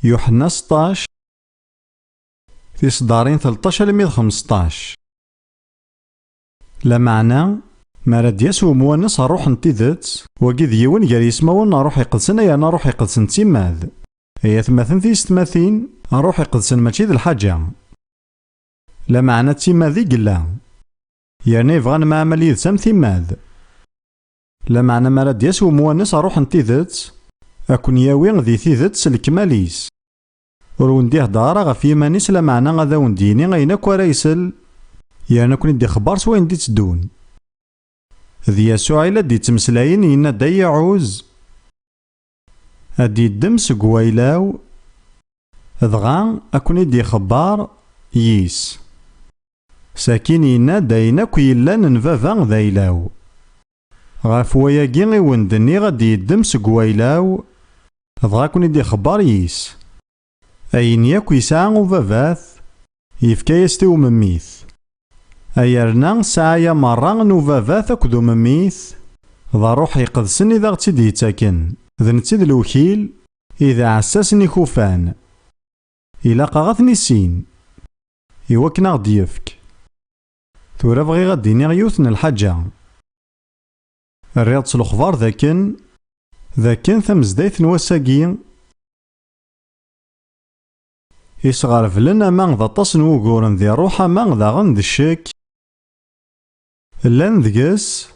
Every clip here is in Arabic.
يوحنا 16 في صدارين 13 لمية 15. لا معنى ما راد يسوع موانس روح نتيذت وقيد يون قال يسمون روح يقدسن يا روح يقدسن تيماذ هي ثماثين في ستماثين روح يقدسن ماشي ذي الحاجة. لا معنى تيماذي قلا يعني يبغى ما عمل يذسم تيماذ. لا معنى ما راد يسوع موانس روح نتيذت أكون ياوي ذي تيذت سلكماليس ونديه دارا غف يمانيس. لا معنى غدا ونديني غينا كورايسل يعني كون يدي خبار سوين دي تدون ذي يسوع إلا دي تمسلاين ينا دا يعوز أدي الدمس قويلاو ذغان أكون يدي خبار ييس ساكين ينا داينا كويلان نفافا ذايلاو غاف وياكي غيوندني غادي الدمس قويلاو ذغا كون يدي خبار ييس أين ياكو يسعى وفافاث يفكا يستو مميث أيرنا ساعة مرة نوفافاث أكدو مميث ذا روح يقدسن إذا غتيد يتاكن ذا نتيد الوكيل إذا عساسني كوفان إلا قاغثني سين يوكنا غدي يفك ثورا بغي غديني غيوثن الحاجة الرياض الأخبار ذاكن ثمزدايث نواساقين يسغرف لنا ما ذا تصن وقورن ذي روحا ما ذا غند الشك لان ذقس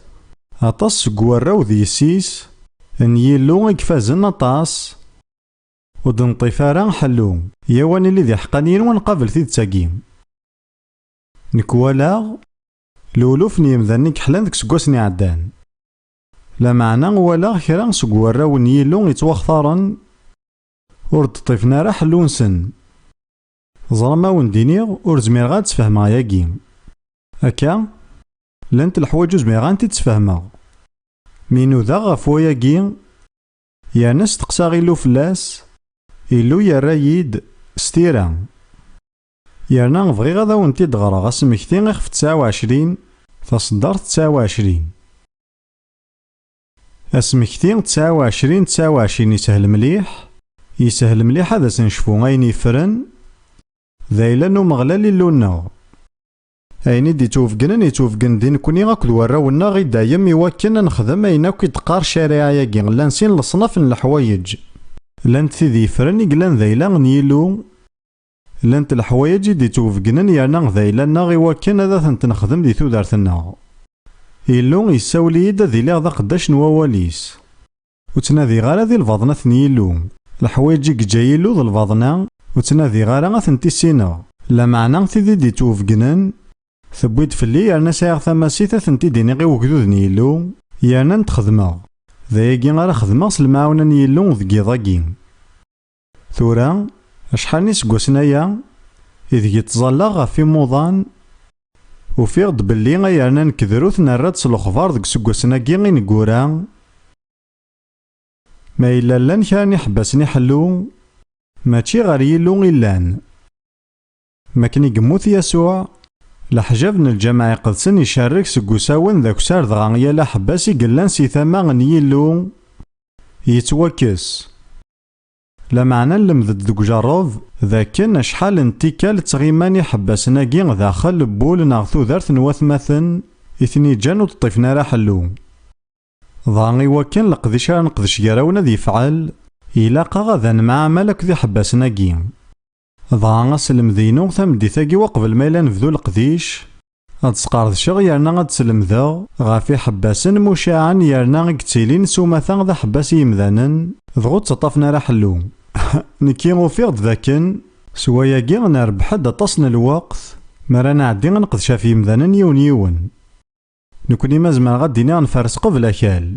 أطاس قوارو ذي سيس ان يلو اكفازن أطاس ودن طفارا حلو يواني اللي ذي حقانين ونقابل ذي تساقيم نكوالا لولوف نيمذانيك حلان ذك سقوسني عدان. لا معنى ولا خيران سقوارو يلو يتوخطارن ورد طيفنا راه حلو نسن ظلما وندينيغ ورزمير غاد تفهمها ياكي هكا لانت الحوايج زميغان تتفهمها مينو ذا غف وياكي يا ناس تقسا غيلو فلاس إلو يا رايد ستيرا يانا نبغي غادا ونتي دغرا غاسمكتين غيخ في 29 تصدر 29 اسمكتين 29 يسهل مليح هذا سنشفو غاين يفرن ذايلا نو مغلال اللونا أيني دي توفقن يتوفقن دين كوني غاكد وراونا غي دايم يوكن نخدم أينا كي تقار شارع ياكي لا نسين لصناف الحوايج لانت ذي فرن يقلان ذايلا نيلو لانت الحوايج دي توفقن يانا ذايلا غي وكن هذا تنخدم دي ثودارتنا يلو يساولي يدا ذي لي غدا قداش نواليس وتنادي غالا ذي الفاضنة ثنيلو الحوايج جايلو ذي الفاضنة وتنادي غالا غاثنتي سينا. لا معنى تيدي دي توفقنن ثبويت فلي يانا سايغ ثماسيثا ثنتي ديني غي وكدود نيلو يانا نتخدمها ذايقي غالا خدمها سلمعونا نيلو ذكي ضاقي ثورا أشحال نسقوسنايا إذ يتظلغ في موضان وفيغ بلي غيانا نكذروث نرد سلوخفار ذك سقوسناكي غي نقورا ما إلا لان كان يحبسني حلو ماشي غير يلو إلان ما كان يقموث يسوع لحجاب من الجماعة قدسن يشارك سقوساون ذاك سار دغا يلا حباسي قلان سي ثما يلو يتوكس. لا معنى لمذد ذك جاروف ذاكن أشحال انتكال تغيماني حباسناكي داخل بول ناغثو ذارث نواثماثن إثني جانو تطيفنا راه حلو ضاغي وكن لقديش نقدش يراونا ذي فعل إلا غادا مع ملك ذي حباسناكي ضاغا سلم ذينو ثمدي ثاقي وقبل ما إلا نفذو القديش غاد سقارد شغ يرنا غاد سلم ذا غافي حباسن مشاعا يرنا غكتيلين سومثا ذا حباسي يمذانن ضغوط تطافنا راه حلو نكي غوفيغ ذاكن سواياكي غنربح دا تصن الوقت مرانا عدي غنقدشا في يمذانن يون نكوني مازمر غاديني غنفرس قبل أكال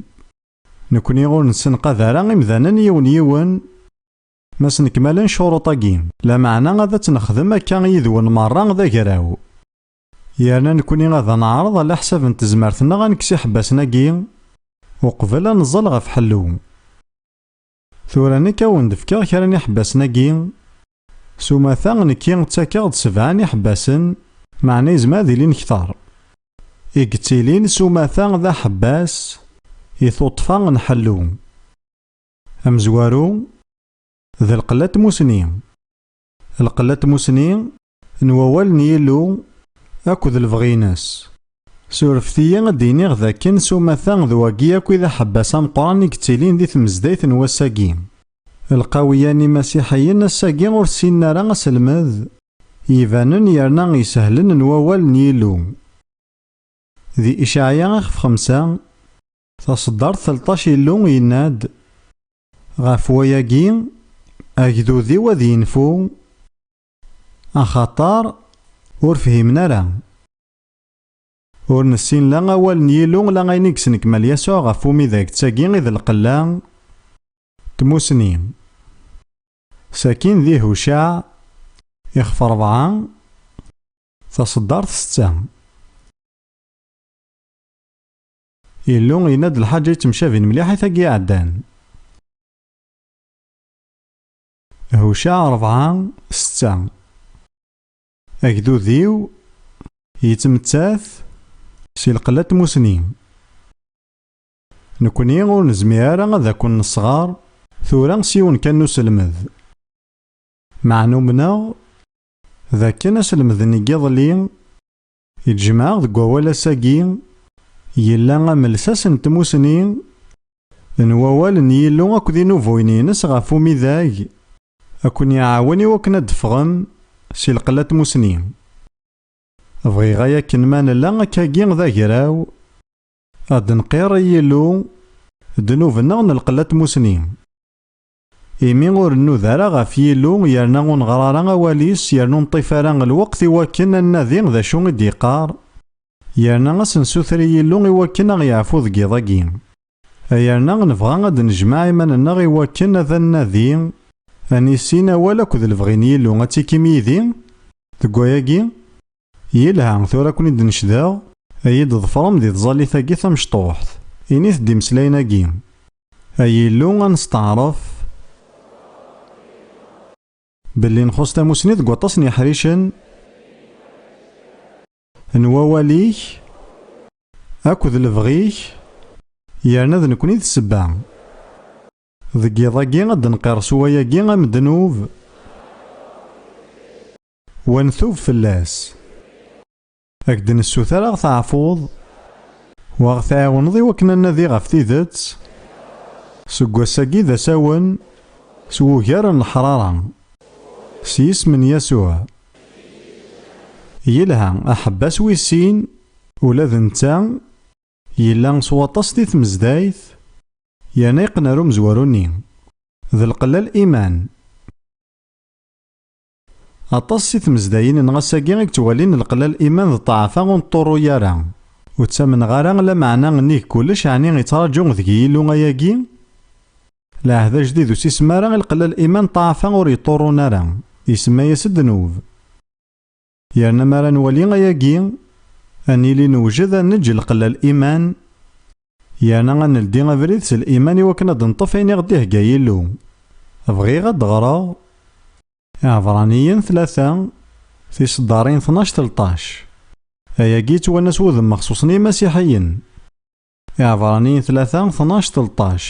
نكوني غور نسنقا ذارا غيمذانن يون ما سنكمالن شروطاكي. لا معنى غادا تنخدم هكا يذون مرة ذا كراو يانا نكوني غادا نعرض على حساب نتزمارتنا غنكسي حباسناكي وقبل نزل غف حلو ثورا نكا وندفكا كراني حباسناكي سومثا نكي نتاكا سبعاني حباسن معنى يزما ذي لين كثار إكتيلين سومثا ذا حباس يثوطفا نحلو أمزوارو ذا القلة موسني. القلة موسني نوال نيلو أكد الفغينس. سورفتيا غديني غذاكن سومثا ذواقيا كويذا حباسا مقران كتيلين دي ثمزدايت نواساقين. القاوياني مسيحيين الساقين ورسينا راه سلمذ يبانن يرنا يسهلن نوال نيلو. ذي إشعياء في 5 تصدر 13 يلو يناد غاف وياقين أجدودي وذي ينفو أخطار ور فهمنا راه ور نسين لا أول نيلو لا غينيكس نكمل يسوع غاف ومي ذاك تساقين إذا القلا تموسني. ساكين ذي هوشع يخف 4 تصدر 6 يلو يناد الحاجة يتمشافين مليح ثاقي عدان. هوشع 4 6 أكدو ذيو يتمتاث سي القلة موسنين. نكوني غور نزميارا غادا كون الصغار ثورا سيون كانو سلمذ معنومنا ذا كان سلمذ نيقظ لي يتجمع ذا قوالا ساقين يلا ملساس نتموسنين نووال نيلو أكو ذي نوفوينينس غافو ميذاق أكون يعاوني وكنا دفغم سي القلة موسنين. بغي غايا كنمان لا كاقين ذا قراو أد نقير يلو دنوفنا القلة موسنين. إيمي غور النوذارا غاف يلو يرنا غنغرارا غواليس يرنو نطيفارا الوقت وكنا الناذين ذا شو ديقار يرنا غسنسوثري يلو وكنا غيعفو ذقيضاقين. أيرنا غنفغا غاد نجمع إيماننا غيوكنا ذا الناذين أنيسينا ولا كذ الفغين يلو غاتيكي ميذين ذقواياقي يلها ثورا كوني دنشداغ أيد ظفرم دي تظالي ثاقي ثمشطوحت إنيث دي مسلايناقي أيلو غنستعرف باللي نخص تاموسني ذق وطاسني حريشن نواليك أكد الفغيك يرنا ذا نكوني السبع ذقي ضاقي غد نقير سواياقي غمدنوف ونثوب فلاس أكدن السوثار غتعفوض وغتعاون ضي وكنا نذي غف تيذت سقواساقي ذا ساون سوغار الحرارة سيس من يسوع يلها أحباس ويسين ولا ذنتا يلا سواطاس دي ثمزدايث يانا يقنارو مزواروني ذا القلا الإيمان أطاس سي ثمزداين نغساقي غيك توالين القلا الإيمان ذا طعفا غنطورو يارا وتسامن غارا لا معنى غنيك كلش عني غيتراجو ذكي يلو غياقي لا هذا جديد وسيسمارا القلا الإيمان طعفا غوريطورو نارا يسمى يسد نوف يارنا مارا نولي غياقي أني لي نوجد نجي القلا الإيمان يانا غنلدي غفريث الإيمان وكنا دنطفيني غديه قايلو بغي غد غرا عبرانيين 3 في صدارين 12-13 أيا قيت وناس وذم مخصوصني مسيحيين عبرانيين 3-12-13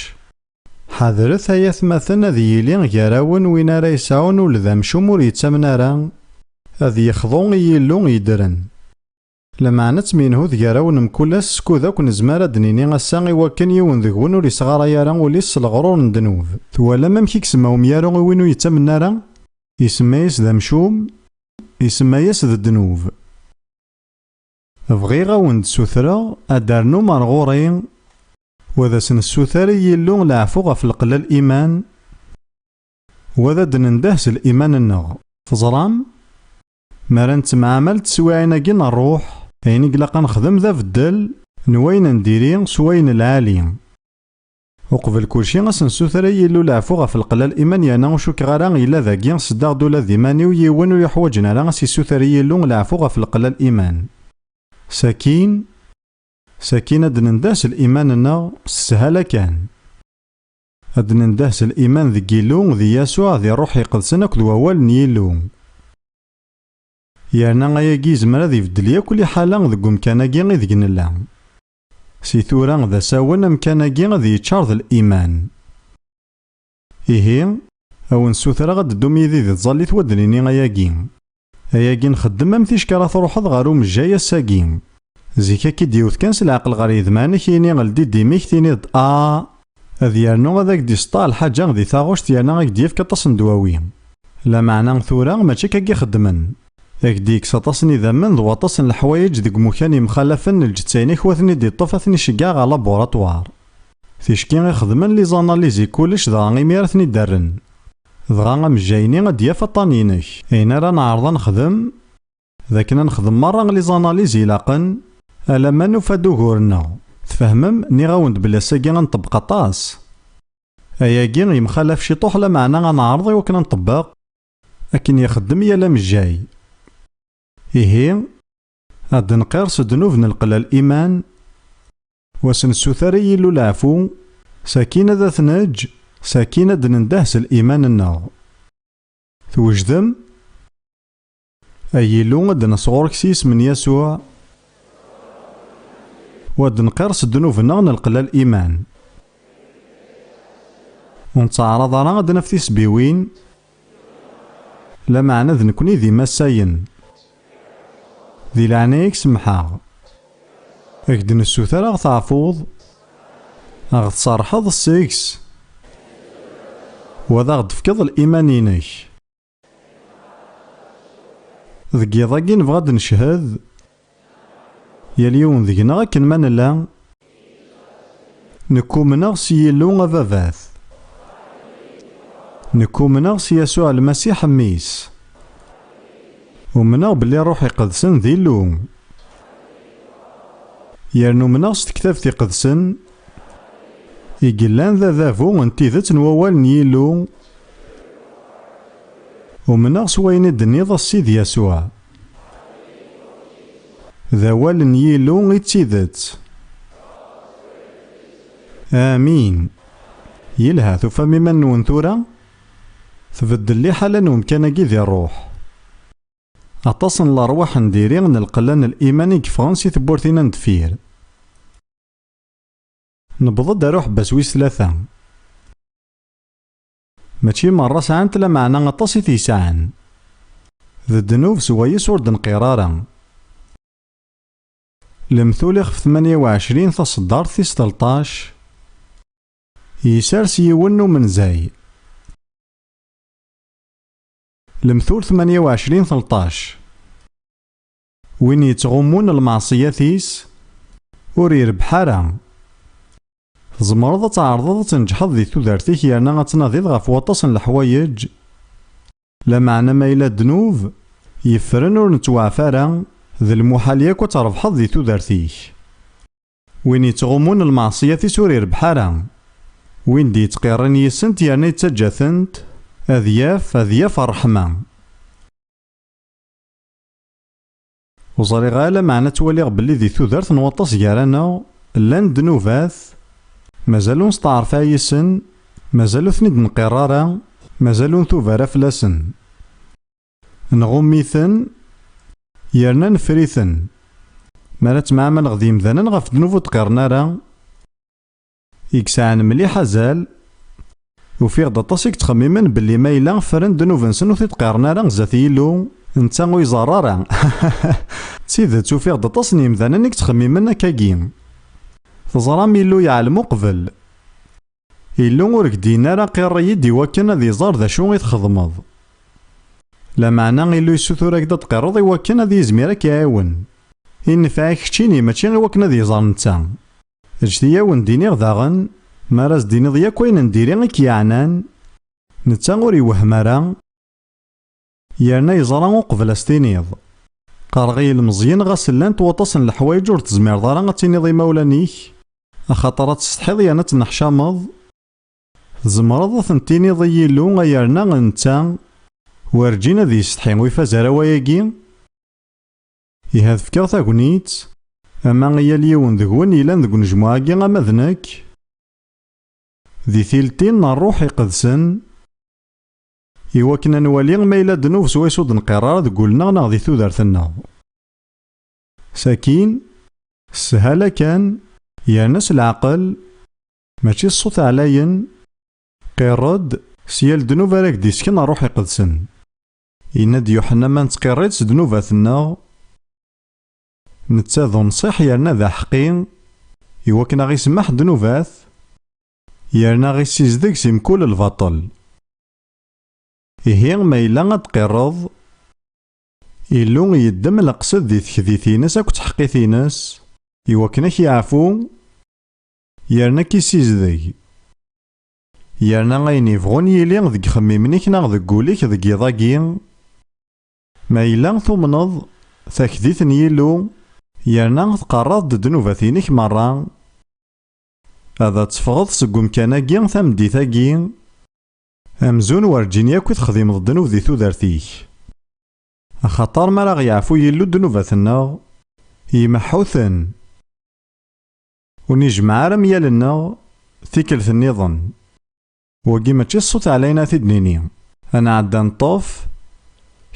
حذرت هيا ثمثنا ذي يلين غيراون وين راه يسعون ولذا مشومور يتسامنارا هذي يخضون يلون يدرن لما عنت منه ذيراون مكولاس سكوذا كون زمارا دنيني غساغي وكان يون ذغون ولي صغارا يارا وليس الغرور ندنوف ثوالا ممكيك سماهم يارو وينو يتمنارا يسمايس ذا مشوم يسمايس ذا الدنوف بغي غاوند سوثرا أدارنو مرغورين وذا سن السوثاري يلون لعفو غف القلا الإيمان وذا دنندهس الإيمان النغ فزرام مرا نتمعامل تسواعينا كينا نروح أين قلقا نخدم ذا فدل نوين نديري سوين العالي وقبل كلشي غسنسوثري يلو لعفو غف القلا الإيمان يانا وشوك غارا إلا ذاكي صداغ دولا ذيماني ويوان ويحوجنا راه سيسوثري يلو لعفو غف القلا الإيمان سكينة دننداس الإيمان النا سهالة كان دننداس الإيمان ذي كيلو ذي يسوع ذي روح يقدسنا كذ ووال نيلو يانا غايا كيزمرا ذي فدليا كل حالة ذي مكاناكي غي ذي نلا سي ثورا ذا ساون مكاناكي ذي يتشارض الإيمان إيهي أو نسوثرا غاد دوم يدي دي تظليت ودنيني أياكي. أياكي نخدم أمثيش كرا تروحض غارو مجايا الساكي. زيكا كي ديوث كانس العقل غار يذمانك يني غلدي ديميك تينيض هذ يرنو هذاك دي سطا الحاجة غدي ثاغوش تيانا غاك ديف كطاسن دواوي. لا معنى ثورا ماشي كاكي خدمن. ذاك ديك سطاسن إذا من ذو طاسن الحوايج ديك مكان مخالفن الجتسيني خواتني دي طفتني شقا غا لابوراتوار. فيشكي غيخدمن لي زاناليزي كلش ذا غي ميرثني دارن. ذغا مجايني غادي يافطانينك. أين راه نعرض نخدم ذاكنا نخدم مرة لي زاناليزي لاقن ألا ما نفادو غورنا. تفهمم ني غاوند بلا ساكي غنطبق طاس. أياكي يمخالف شي طوح لا معنى غنعرض وكنا نطبق أكن يخدم يالا مجاي. إيهي هاد نقيرس دنوب نلقلا الإيمان وسنسوثر يلو العفو ساكينة ذات نج ساكينة دنندهس الإيمان النار. توجدم أيلو غد نصغرك سيس من يسوع ود نقيرس دنوبنا نلقلا الإيمان. ونتعرض راه غد نفتي سبيوين لا معنى ذ نكوني ذي مساين ذي العنايك سمحا أكد نسوثر أغ تعفوض أغ تصرحض السيكس وذا غد فكض الإيمانينك. ذكي ضاقي نبغاد نشهد ياليون ذينا غاكن من لا نكومنا سيلو غفافاث نكومنا سيسوع المسيح ميس ومنا بلي روحي قدسن ذيلو يرنو منا ستكتاب في قدسن يقلان ذا ذافو انتيذت نووال نيلو ومنا سوين الدنيا ذا السيد يسوع ذا وال نيلو يتسيدت. آمين. يلها ثفامي من نونثورا تبدل لي حالا ومكان كي ذي الروح أتصن الأرواح نديري نلقلان الإيماني كفرنسي ثبورتينا ندفير نبضد أروح بسويس ثلاثة ماشي مرة ساعان تلا معنا غطاسي تيساعن ذا الدنوب سوايس ورد نقرارا المثول في 28 تصدار في 16 يسارس يونو من زاي. المثول 28 13 وين يتغمون المعصية ثيس ور يربح راه تزمرض تعرضض تنجحض ذي تودرتيك يانا غتناضيض غف وطاس الحوايج لا معنى ما إلا دنوب يفرن ور نتوعفارا ذي المحال ياك وتربحض ذي تودرتيك. وين يتغمون المعصية ثيس ور يربح راه وين دي تقيرن يسنت يانا يتجاثنت أذياف الرحمة. وصاري غالا معنى توالي بلي ذي ثودرت نوطس يارانا لان دنوفاث مازالون ستعرف يسن مازالو ثنيد نقرارا مازالون ثوفارا فلاسن نغميثن يارنا نفريثن مالات معامل غديم ذانا غف دنوفو تقرنارا يكسعن مليح زال وفي غدا طاسيك تخميمن باللي ما إلا فرن دنوفنسن وثي تقارنا راه زات يلو نتا ويزرارا تسيدت وفي غدا طاسني مذانا نيك تخميمن كاكين تزرا ميلو يعلمو قبل يلو ورك دينا راه قير يدي وكان ذي زار ذا شو يتخدمض لا معنى يلو يسوثور هكذا تقرض وكان ذي يزميرك يعاون ينفعك كتشيني ماشي غي وكنا ذي زار نتا اجتياون ديني غداغن ما راس ديني ضيا كوين نديري غيك يعنان نتا غور يوهم راه يانا يزرا وقبل استينيض قارغي المزيان غاسلان توطسن الحوايج ور تزمير ضرا غتينيض مولانيك اخاطرات تستحيض يانا تنحشامض زمرض ثنتيني ضيلو غيرنا نتا ورجينا ذي يستحي ويفاز رواياكي يهاد فكاغ تاكونيت اما غيا اليون ذكون يلان ذكون نجموعاكي غا مذنك ذي ثيلتين نروح يقدسن إوا كنا نوالي ما إلا دنوب سويسود نقرار تقولنا نا ذي ثودرتنا ساكين السهالة كان يا ناس العقل ماشي الصوت علاين قيرد سيال دنوب راك ديسكن روحي قدسن. يناد يوحنا ما نتقريتش ذنوباتنا نتا ذو نصيح يرنا ذا حقين يوكنا غي سمح ذنوبات يرنا غي سيزدك سيمكول الباطل. إهي ما إلا غتقرض إلو يدم القصد دي تكذيثينس أكو تحقيثينس يوكنا كيعفو يرنا كي سيزدك يرنا غاين يبغون يلي ذك خميمنيك ناغ ذك قوليك ذك يضاقين ما إلا ثمنض تكذيث يلو يرنا تقرض دنوباتينك مرة هذا تفغض سق مكاناكي تمديتاكي أمزون ورجين ياكو تخدم الدنوب ذي تودرتيك خطر ما راه يعفو يلو دنوباتنا يمحوثن ونجمع رميالنا تيكلث النظام وكي ماشي الصوت علينا تدنيني أنا عدان طوف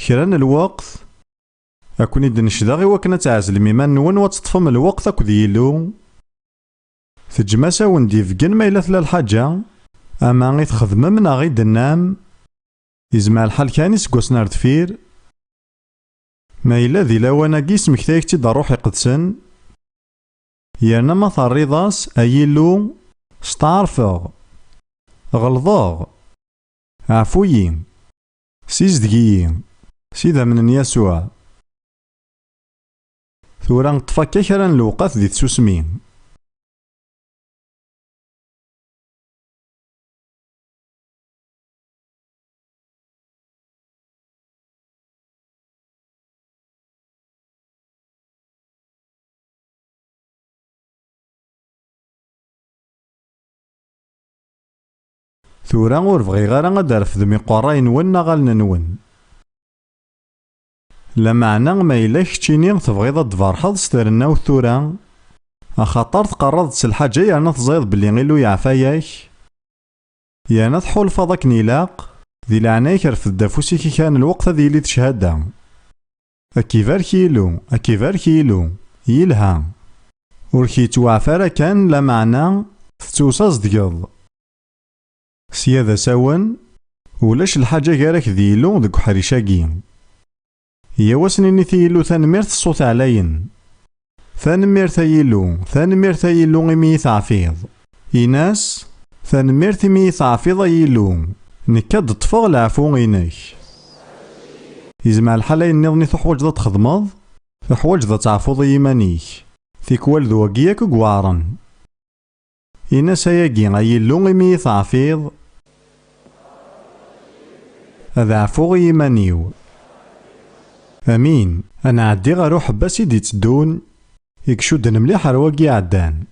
كران الوقت أكوني دنشداغي وكنا تعزل ميمان نون وتطفم الوقت أكو ديلو تجمسا ونديفقن ما إلا ثلا الحاجة أما غي تخدم منا غي دنام يزمع الحال كان يسقوسنا ردفير ما إلا ذي لوانا قيس مكتايك تيدا روحي قدسن يانا ما ثريضاس أيلو ستعرفغ غلظاغ عفويين سيزدقيين سيدا من يسوع ثورا نطفاكا كران الوقات ذي تسوسمين ثورا ور بغيغ راه غاد رفد ميقراين ون غالنا نون لمعنى ما إلا كتشيني تبغيض تفرحض سترنا وثورا أخاطر تقرض الحاجة يانا تزايد بلي غيلو يعفاياك يانا تحول فضاك نيلاق ذي العنايك رفد دافوسي كي كان الوقت ذي اللي تشهد أكيفار كيلو أكيفار كيلو يلها وركي توعفارا كان لمعنى تتوساز ديال سيادة ساون ولاش الحاجة غيرك ذيلو ذك حريشاكي يا سنيني ثيلو ثانميرت الصوت علين ثانميرت يلو ثانميرت يلو إمي تعفيض إناس ثانميرت إمي تعفيض يلو نكاد تطفغ العفو إنك يزمع الحالين نظني تحوج ذا تخدمض تحوج ذا تعفوض يمانيك ثيكوال ذوقياك قوارن إناس ياقي يلو إمي تعفيض هذا عفو يمانيو أمين. أنا عدي غير حباسي دي تدون يكشود مليح رواقي عدان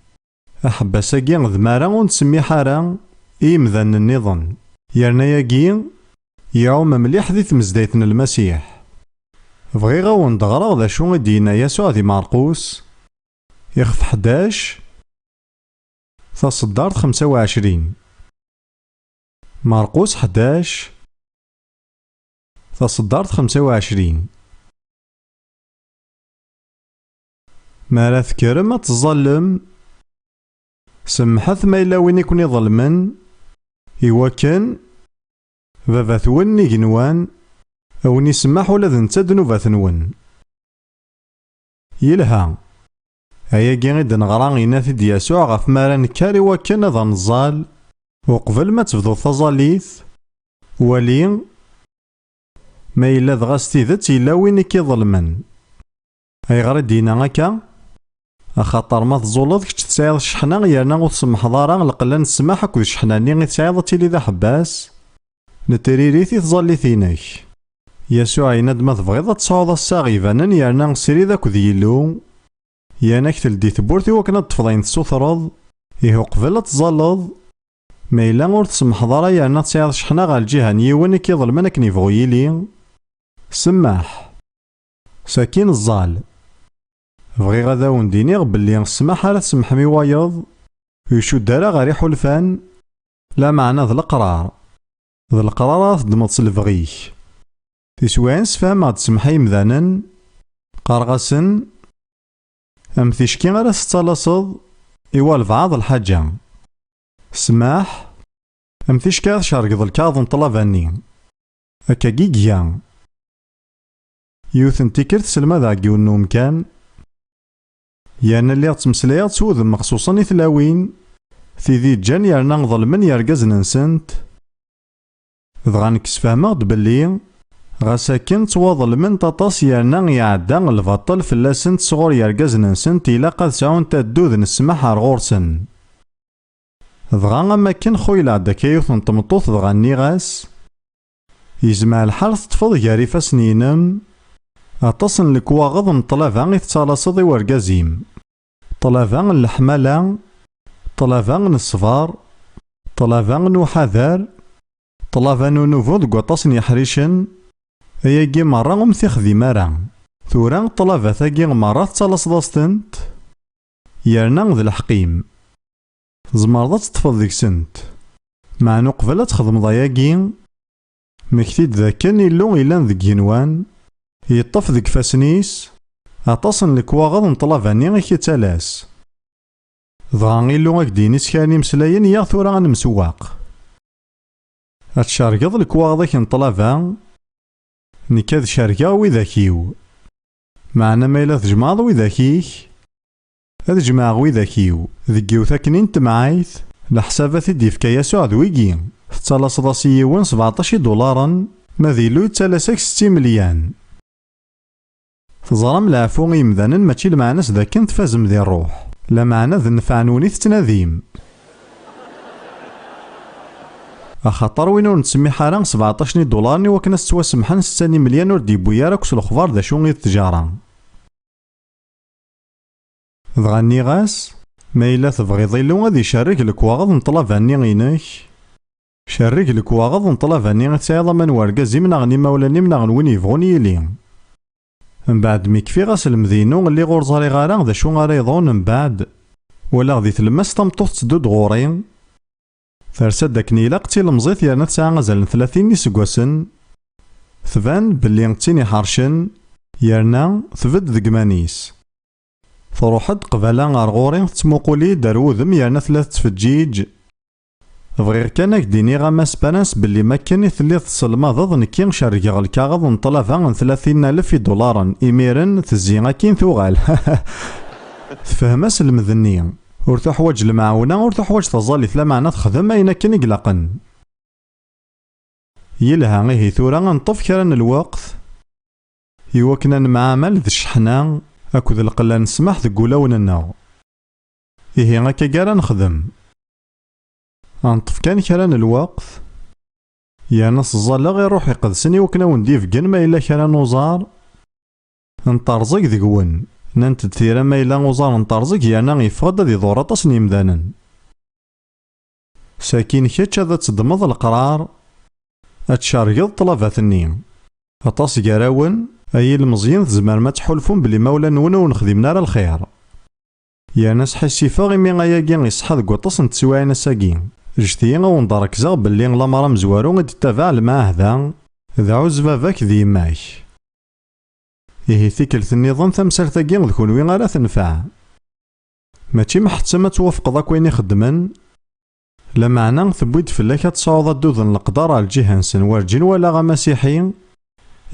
أحباساكي ذمارا ونسمي حارا إيمذان النظام يرنا ياقي يعوم مليح ذي تمزدايتنا المسيح بغيغا وندغرا ذا شو دينا يسوع ذي مرقوس يخف 11 تصدرت 25 مرقوس 11 تصدرت 25 ما لا تذكر ما تظلم سمحت ما إلا وين يكون يظلمن إواكن بابا ثون نيجنوان أو نسمح ولا ذنتا دنوبا ثنون يلها هيا كيغيد نغرا يناثي دياسوع غف مارا نكاري واكن هذا نزال وقبل ما تبدو ثظاليث ولي ما إلا دغاس تيذت إلا وين كيظلمن أي غير دينا هكا أخاطر ما تزولض كش تسايض الشحنة يرنا وتسمح ضارا لقلا نسمح أكو الشحنة ني تسايض تيلي ذا حباس نتريريثي تظليثينك يسوع يناد ما تبغيض تصعود الساغي فانا يرنا نسري ذاك ذيلو يانك تلدي ثبورتي وكنا تفضين تسوثرض إيه قبل تظلض ما إلا ور تسمح ضارا يرنا تسايض الشحنة غا الجهة نيوان كيظلمن كني يبغو يلي سماح ساكين الظال بغي غادا ونديني بلي السماح راه تسمح مي وايض يشو دارا غير حلفان لا معنى ذا القرار ذا القرار تدمض سلفغيك تسوان سفهم غاد تسمحي مذانا قارغاسن أم تيشكي غير تتلاصد إوا لبعض الحاجة سماح أمثيش كاث شارقض الكاظ نطلافاني أكا كيكيا يوثن تيكرت سلما ذا عقيون كان يانا اللي تمسلايا تسوذ مخصوصا إثلاوين ذي جان يرنا ظلمن يرقزن نسنت دغا نكسفهمغ بلي غاساكن تواظلمن تطاس يرنا يعدا البطل فلاسنت صغور يرقزن نسنت إلا قد سعون تدوذ نسمح غورسن دغا أما كن خويل داكا يوثن تمطوث دغا نيغاس يزمع الحال تطفض جاري سنينم أتصن لكواغض نطلافا غي تتالاصض ورقازيم طلافا الحمالة طلافا الصفار طلافا نحذر طلافا نوفو دق أتصن يحريشن أياكي مرة متخذي مرة ثورا طلافا ثاقي مرة تتالاصض يرنا ذي الحقيم زمرضة تطفض ديك سنت مع نقبلة تخدم ضياقي مكتيد ذاكن إلو إلان ذك ينوان يطف ذك فاسنيس أتصن لكواغض نطلافاني غيكي تالاس ضغا إلو أكدينيس كاني مسلاين يا ثورا نمسواق أتشارقض لكواغضك نطلافا نكاذ شارقا ويذاكيو معنا ما إلا تجمعض ويذاكيك هذا جماع ويذاكيو ذكيو ثاكنين تمعايث لحسابات ديفكا يسوع ذويكي تتالاس ضاسيون 17 دولارا ماذيلو يتالاسك 60 مليان تظرم العفو يمذانا ماشي المعناس ذاك تفازم ذي الروح لا معنى ذا نفعنوني تتناديم أخطر وين ور نتسمي حالا 17 دولار وكنا ستواسمحن 6 مليان ور ديبويا راكس الأخبار ذا شو غير التجارة دغا نيغاس ما إلا تبغي ظيلو غادي يشارك الكواغض نطلافاني غينك شارك الكواغض نطلافاني غتسايض من ورقازي من أغني مولاني من أغنوين يبغون يلي من بعد ميكفي غاس المذينو اللي غور زاري غارا ذا شو غارا يظون من بعد ولا غدي تلمس تمطوط تدود غورين ثرسد داك نيلا قتي المزيت يرنا تسعة غزال 30 يسقوسن ثبان بلي نقتيني حرشن يرنا ثبد ذقمانيس تروحد قبالا غار غورين تسموقولي داروذم يرنا 3 تفجيج بغير كان ديني غا ماسباناس بلي ما كان ثلي تسلما ضد نكين شاركي الكاغض نطلافا 30,000 دولارا إميرن تزيغا كين ثوغال تفهماس المذني ور تحوج المعاونة ور تحوج تظل ثلا معنا تخدم أين كان يقلقن يلها غيه ثورا نطف كران الوقت يوكنا نمعامل ذي الشحنة أكد القلا نسمح ذي قولوننا إيه غاكا كارا نخدم أنطف كان كران الوقت يا نص الظل غير روحي قدسني وكنا ونديف جن ما إلا كران وزار نطرزق ذي قون ننتد ثيرا ما إلا وزار نطرزق يانا يفقد ذي ضورة تصني مدانا ساكين كيتش هذا تصدمض القرار أتشارقض طلباتني أطاس قراون أي المزيان زمار ما تحولفون بلي مولا نونا ونخدمنا راه الخير يا ناس حسي فاغي مي غاياكي يصحى ذك وطاس نتسواينا ساكين جتي ونضرك زغ بلي لا مرا مزوارو غادي تتابع المعهد ذا عوز باباك ذي ماك إيه ثيكلت النظام تمسالتاكي ذكون وين غالا تنفع ماشي محتى ما توافق ذاك وين يخدمن لا معنى ثبويد فلاك تصاوض الدوذن القدر على الجهة نسن وارجين ولا غا مسيحي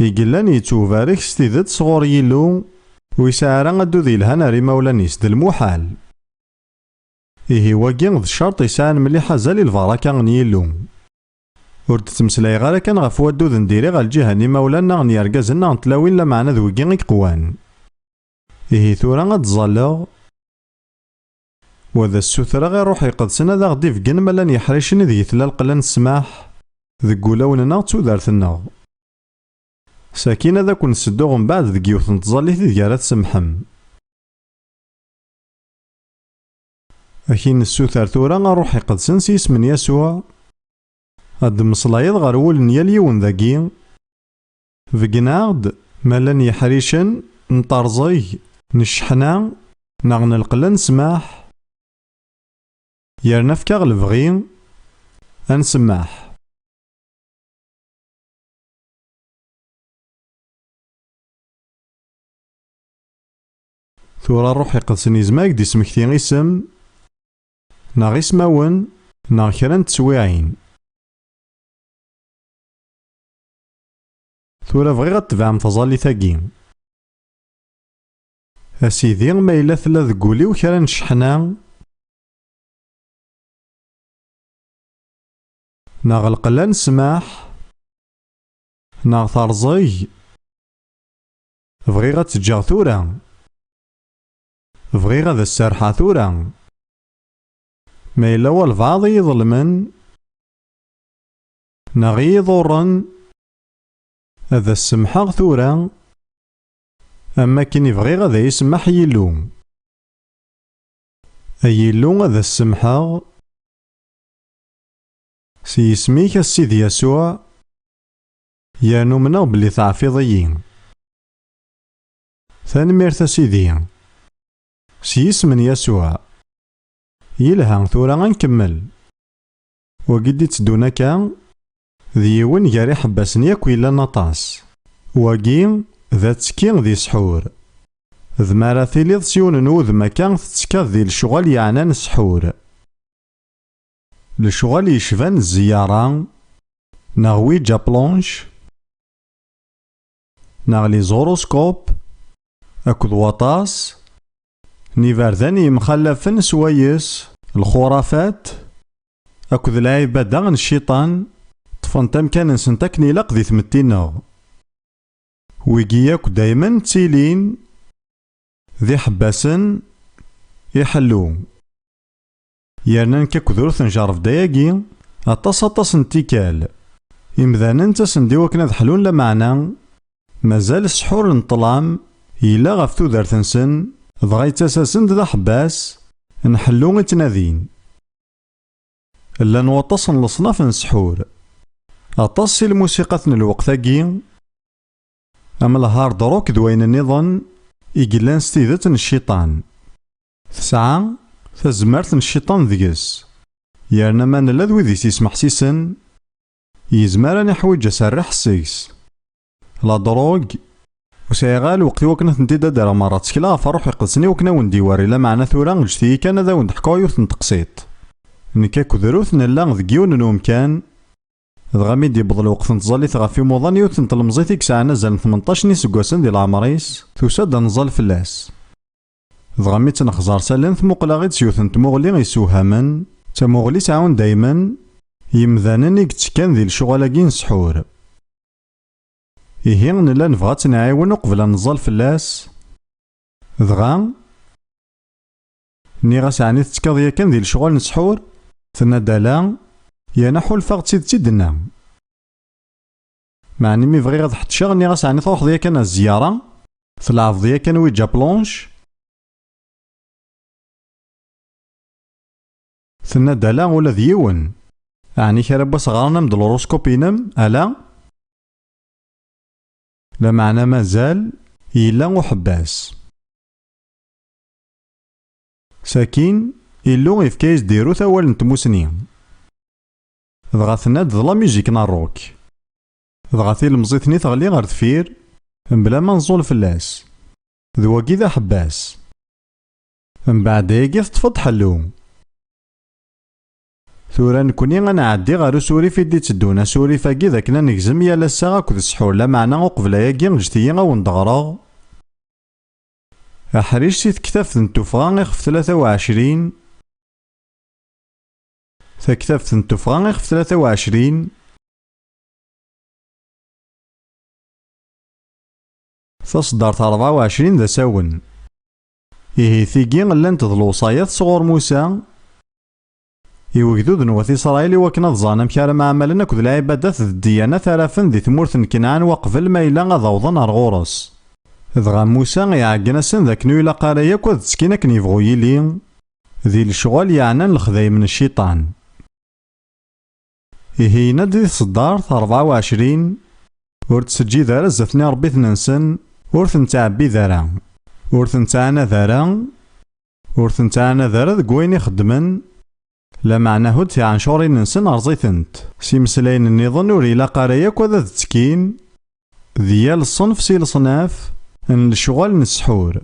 يقلان يتوفارك ستيدت صغور يلو ويسعى غدو ذي الهنا ريما ولا نيس المحال إيه واقي ذ الشرط يسعى مليحة زالي الفراكا غنيلو ورد تمسلاي غالا كان غفو الدوذ نديري غا الجهة نيما ولا نغني يرقازنا نتلاوين لا معنى ذوقي يقوان إيه ثورا غتظلغ وذا السوثرة غير روحي قدسنا ذا غدي فقن ملان يحريشني ذي ثلا القلان السماح ذي قولوننا تودارتنا ساكينة ذا كون نسدوغ من بعد ذي يوث نتظلي ذي ديالات سمحم أكين السوثر ثورا غا روحي قدسن سيس من يسوع هاد مصلايض غار ول نيال يون ذاكي فقناغد ملان يحريشن نطرزي نشحنا نغنى القلان سماح يرنا فكاغ البغي أنسماح ثورا روحي قدسني زماك دي سمكتين اسم نا غي سماون نا كرا نتسويعين ثورة بغي غتبعم تظاليثاكي. أسيدي ما إلا تلا ذك وليو كرا نشحنا ناغ القلا نسماح ناغ ترزي بغي غتجاغ ثورة بغي غاد السرحة ثورة ما إلا والبعض يظلمن ناغ يضرن هذا السمحة ثورة أما كين يبغي غادا يسمح يلو أيلو هذا السمحة سيسميك السيد يسوع يا نؤمن بلي تعفيضيين تنميرت سيدي سيسمن يسوع يلها ثورة غنكمل وقد تدونا كان ذيون جاري حباسني ياك إلا نطاس وقي ذات سكين ذي سحور ذ ماراثي لي ضسيون نوذ مكان تتسكاذ ذي الشغل يعنان سحور الشغل يشفان الزيارة ناغوي جا بلونش ناغ لي زوروسكوب أكد وطاس نيفارداني مخلفن سويس الخرافات أكد العبادة عن الشيطان طفن تمكان نسنتكني لق ذي ثمتينا ويجياك دايما تسيلين ذي حباسن يحلو يرنان كاكذورث نجرف داياكي أطاس نتيكال إمذانا تسندي وكنا ذحلون لمعنا مازال السحور نطلام إلا غف تودرت نسن ضغي تساسن ذا حباس نحلو غيتنادين إلا نوطس لصناف نسحور أطاس الموسيقى الوقتاكي أما الهارد روك دوين النظام إقلان ستيدت الشيطان تسعة تزمرت الشيطان ذيس يارنا ما نلا ذوي ذي يسمح سيسن يزمر نحويج سرح السيس لا دروغ وسيغال وقت وكنا تنتيدا دارا مرات كلا فروح يقصني وكنا ونديواري لا معنا ثورا نجتي كان ذا وندحكوا يوث نتقسيط نكاكو ذروث نلا ذكيون نوم كان ضغامي دي بضل وقت نتظلي ثغافي موضان يوث نتلمزيتي كساعة نزل 18 نسقوسن دي العمريس توساد نزال فلاس ضغامي تنخزار سالن ثموقلا غيد سيوث نتموغلي غيسوهامن تموغلي سعون دايما يمذانن يكتكان ذي الشغلاكين سحور إيهي نلا نبغى نعاون قبل نزال فلاس ضغا ني غاسعني تتكاضيا كان ذي الشغل نسحور تنادالا يا نحو الفاغ تيدنا معني مي بغي غاد حط شغل ني غاسعني تروح ذيا كان الزيارة تلعب ذيا كان ويجا بلونش تنادالا ولا ذيون يعني كربا صغارنا مد الهوروسكوبينم ألا لا معنى مازال إلا وحباس ساكين إلو إفكايز ديرو ثوال نتموسنين ضغا ثناد ظلا ميجيك ناروك ضغا ثي المزيثني تغلي غير دفير بلا ما نزول فلاس ذواكي ذا حباس من بعد ياكي تطفض حلو ثورا نكوني غنعدي غير سوري في دي تدونا سوري فاكي ذاك نجزم يا لسا كود السحور لا معنى وقبل ياكي نجتي غوندغرا أحريش سيت كتاف نتوفغان يخف 23 تكتاف نتوفغان يخف 23 تصدرت 24 ذا ساون إيه ثيقي لان تظلو صايات صغور موسى يوجدود نوثي إسرائيل وكنا ظانا مكارا مع عملنا كذ العبادات ذي الديانة ثلاثا ذي ثمورث كنعان وقفل ما إلا غضوضا أرغورس ذغا موسى يعقنا سن ذاك نو إلا قاريا كوذ تسكينا كنيفغو يلي ذي الشغل يعنان الخذاي من الشيطان إهينا دي صدارت 24 ور تسجي ذارا زثني ربي ثننسن ور ثنتعبي ذارا ور ثنتعنا ذارا ور ثنتعنا ذارا ذكوين يخدمن لا معناه تي عن شوري ننسن أرزيتنت سي مسلاين النظام وري لا قاريا كوذا تسكين ذيال الصنف سي الصناف ان الشغل نسحور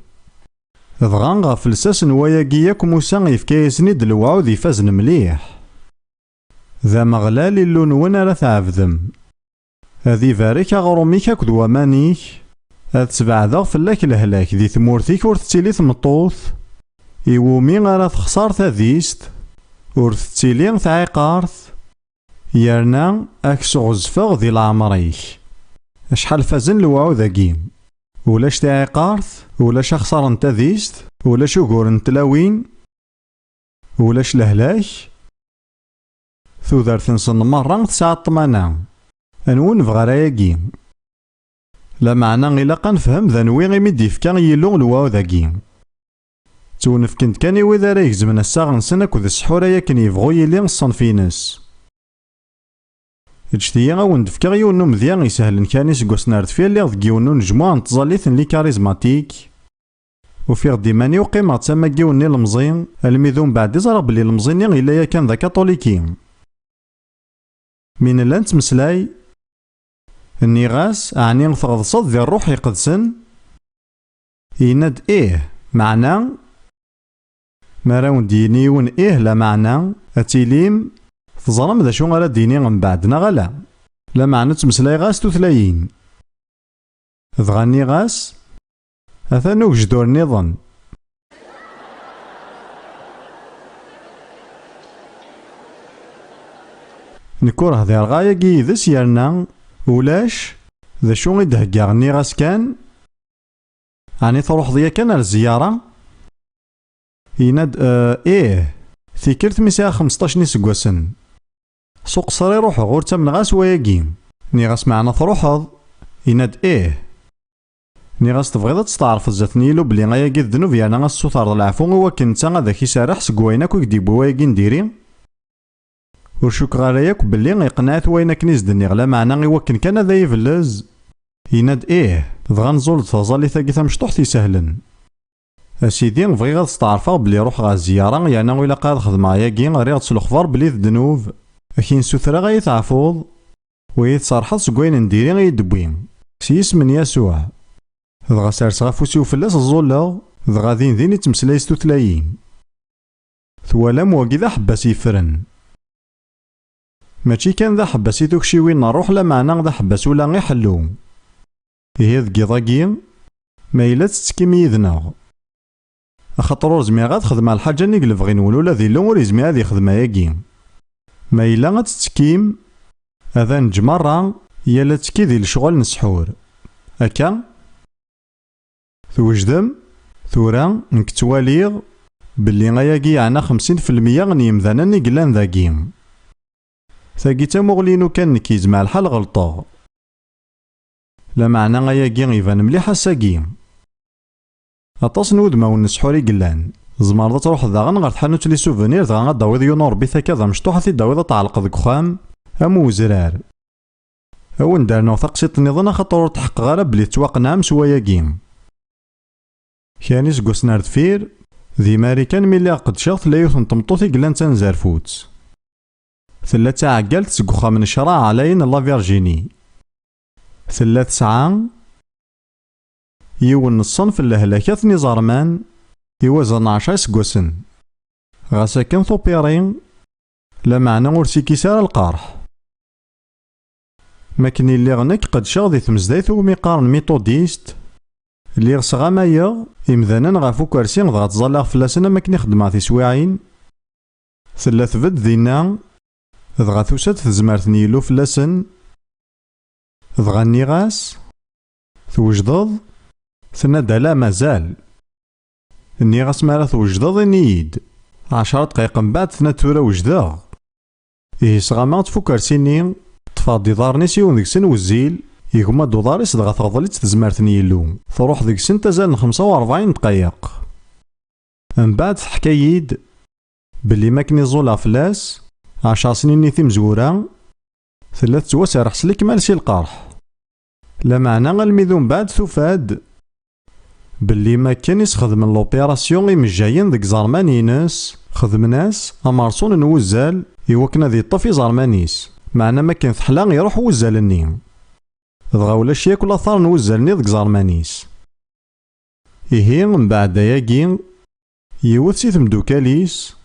ضغان غا فلساس نواياكياك موسى يفكايسني دلوعو ذي فازن مليح ذا مغلال اللون ونا لا تعبذم هذي بارك أغروميك أكد ومانيك، هاد تبعدا فلاك الهلاك دي ثمورتيك ور تتيلي تمطوث، إيومي غالا تخسر تاديست ور تتيلي تعيقارث، يرنا أكسو غزفغ ذي العمريك. أشحال فازن لوعو ذاكي، ولاش تعيقارث، ولاش أخسر نتاديست، ولاش أقور نتلاوين، ولاش لهلاك. ثودرت نصن مرة تسعة الطمانة، أنون فغراياكي. لا معنى إلا نفهم ذنوي غيمي ديفكا يلو لواو ذاكي. تونفكنت كان إذا راه يجزمنا الساغ نسن أكد السحورة ياكن يبغو يلي الصنفينس. اجتيا غاون دفكا يونو مذيان يسهلن كان يسقوس نارد فيا اللي غد يونو نجموع نتظليث لي كاريزماتيك. وفي غدي ماني وقيمة تسمى كيوني المزين، الميذون بعد يزرى بلي المزين إلا يا كان ذا كاطوليكي. من اللي نتمسلاي اني غاس أعني تغضصد ذي الروح يقدسن، يناد إيه معنى مراون دينيون إيه لا معنى أتيليم تظلم ذا شو غالا ديني من بعدنا غلا. لا معنى تمسلاي غاس تثلايين ذغاني غاس أثنو جدور نظن. نكور هذي الغاية كيدس يرنا ولاش ذا شو غيدهكا غني غاس كان يعني تروح ضيا كان الزيارة يناد إيه ثيكرت ميساها 15 نسقوسن سوق صري روحو غور تمن غاس وياكي ني غاس معنا تروحض يناد إيه ني غاس تبغيض تستعرف زاتني لو بلي غاياكي الذنوب يعني غاس سوثار العفو وكن تا غادا كيسارح سكويناك ويكديبو وياكي نديري وشوك غاراياك بلي غيقنعت وينك نيزدني غلا معنا غيوكن كان ذا يفلز يناد إيه دغا نزول تظلي ثاقي ثمشطوح سهلا. أسيدي بغي غاد تستعرفا بلي روح غا الزيارة يعني ويلا قاد خدمة ياكي غير غاد تسلخفار بلي الذنوب أكين سوثرا غيتعفوض ويتصارحض سكوين نديري غيدبوين سيس من يسوع. دغا سارس غافوسي وفلاس الزولا دغا ذين يتمسلاي ستوثلايين ثوالا مواكي ذا حباس يفرن ماشي كان ذا حباس يدوكشي وين نروح لا معنى ذا حباس ولا غيحلو إيه ذكي ضاكي ما إلا تتكيم يذنغ خاطر زمي غاد خدمة الحاجة اللي بغي نقولو لا ذي لون يزمي هادي خدمة ياكي ما إلا غاد تتكيم هذا نجمرة يالا تكي ذي الشغل نسحور هكا توجدم ثورا نكتواليغ باللي غاياكي عنا 50% غنيمذانا نقلان ذاكي ثاقي تاموغلينو كان كيزمع الحال غلطاغ لا معنى غاياكي غيبان مليح الساقي أطاس نودما ونسحوري قلان زمار تروح داغن غير تحنوت لي سوفونير داغن غداويض يونور بيثا كذا مشطوحة داويض تعلق ذك خام أمو زرار أون دارنا وثقسيط نظن خاطر تحقق غير بلي تواقنا مسواياكي كاني سكوس نارد فير ذي ماريكان ملي قد شاغ لا يوثن تمطوثي قلان تنزارفوت ثلا تعقلت سكوخا من شراع علين لا فيرجيني ثلا تسعة يون الصنف الهلاكات نزارمان يوازن 10 سكوسن غاسا كان ثوبيرين لا معنى ورسي كيسار القارح ماكني اللي غنك قد شاغ ذي ثمزدايث وميقارن ميثوديست اللي غصغا مايا إمذانا غافو كرسي غا تظلغ فلاسنا ماكني خدمة في سواعين ثلا ثبت ذينا دغا ثوسات تزمارت نيلو فلاسن دغا نيغاس توجدض ثنادا لا مازال نيغاس مالا توجدض نيد 10 دقايق من بعد ثنا تورا وجداغ إيه صغاما تفوكرسيني تفاضي دارني سيون ديكسن وزيل يكما دولاريس دغا تغضليت تزمارت نيلو تروح ديكسن تزال 45 دقايق من بعد حكايد بلي ماكني زولا فلاس 10 سنين نيثي مزورا ثلاث تواسع حسلك مالسي القرح لا معنى الميذون بعد ثفاد باللي ما كان يخدم لوبيراسيون يمجاين ذيك زرمانينس خدمناس امارسون نوزال يوكنا ذي طفي زرمانيس معنا ما كان ثحلا يروح وزالني دغا ولا شيك ولا ثار نوزالني ذيك زرمانيس إيه من بعد ياكي يوث سي تمدوكاليس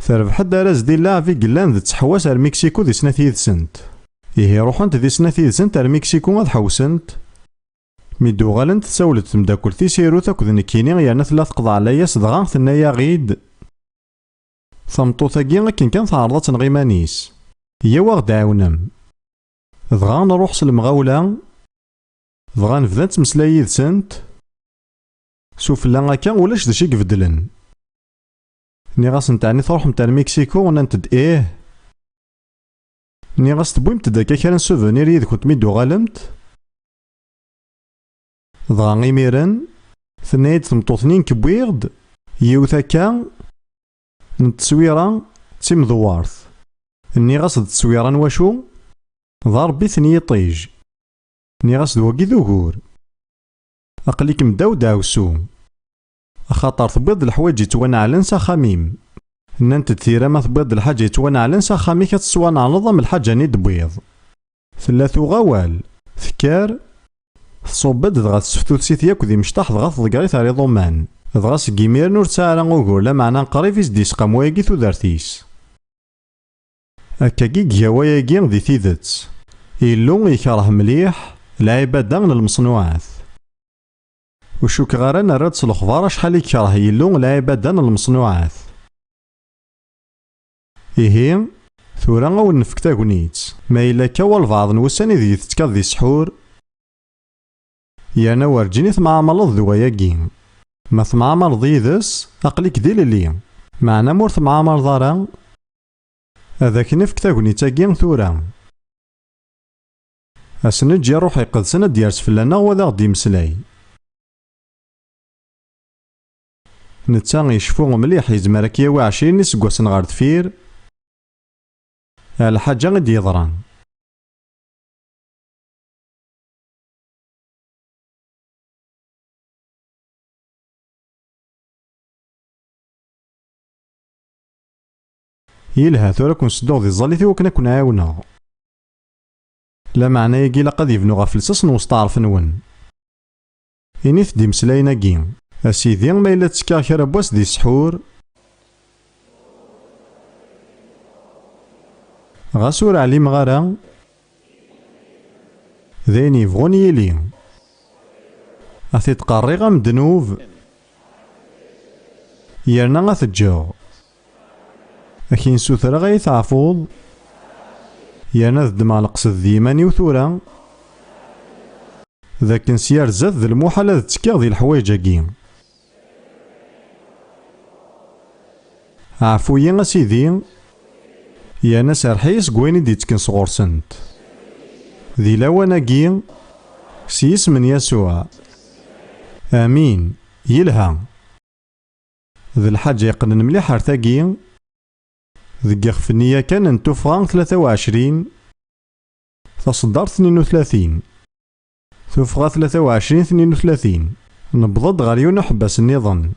تربح دارز دي لاعفي قلان ذي تحواس المكسيكو ذي سنة يدسنت إيه روحنت دي سنة تيدسنت ار مكسيكو غاد حوسنت. مي دوغالنت تساولت تمداكلتي سيروت أكد نكيني يانا تلا تقضى عليا صدغا تنايا غيد. ثمطوطاكي أكن كان تعرض تنغي مانيس. هي واغد عاونم. دغا نروح سلمغاولة. دغا نبدا نتمسلا يدسنت. سوفلا هكا ولاش دشي يبدلن. ني غاس نتاعني تروح نتا المكسيكو وننتد إيه. ني غاس تبويمت داكا كان سوفونير يدكنت مي دوغالمت. دغا غيميرن ثنايد ثمطوطنين كبويغد يوث هكا نتصويرة تيمدوارث. ني غاس د تصويرة نواشو ضا ربي ثني طيج. ني غاس دواكي ذوكور أقليك مداو داوسو خاطر تبيض الحوايج يتوانعلن ساخاميم. نانت تيرا ما تبيض الحاجة يتوانعلن ساخامي كتسوانعلض من الحاجة ني دبيض. ثلاثو غوال ثكار تصوبد دغا تسفتو تسيت ياك ذي مشطاح دغا تضقري ثاري ضمان. دغا سكيمير نور تسارا غوغور لا معنى قريب يزديس قامواياكي ثودارتيس. أكاكي جاواياكي ذي تيدت. إلو يكره مليح العبادة من المصنوعات. وشو كغارا نرد الأخبار شحال يكره يلو العبادة من المصنوعات. إيه ثورا أول نفك تاكونيت ما إلا كوا البعض نوسان إذ يتكاد ذي سحور. يانا ورجيني ثمعملض ذواياكي. ما ثمعملض يدس أقليك دي للي معنا مور ثمعمل ضارا هذاك نفك تاكونيتاكي ثورا. أسنجي روحي قد سنة ديارس فلانا وذا غدي مسلاي. نتا يشفو مليح يزمر كياوي 20 يسقوسن غار دفير الحاجة غدي يضران. يلها ثورا كون سدوغ ذي الظاليثي وكنا كون عاونا لا معنى يجي لقد يبنو غا فلسس نوسطعرف نون. إنيث دي مسلاينا كين أسيدي ما إلا تسكا كرا بواس دي سحور غاسور علي مغارا ذين يبغون يلي أثي تقاري غام دنوب يرنا غاثجاو أكين سوثرا غاي تعفوض يرنا ذد معلقس الذيماني وثورا ذاك نسيار زاد ذي المحالة ذي تسكيغ ذي الحوايجاكي. عفويا أسيدي يا ناس رحيس قويني دي تكن صغورسنت ذي لواناكي سيس من يسوع. آمين يلها ذي الحاجة يقنن مليح ارتاكي ذي يخفنيا كان نتوفغان 23 تصدر 32 توفغا 23 32 نبضض غاليون حباس النظام.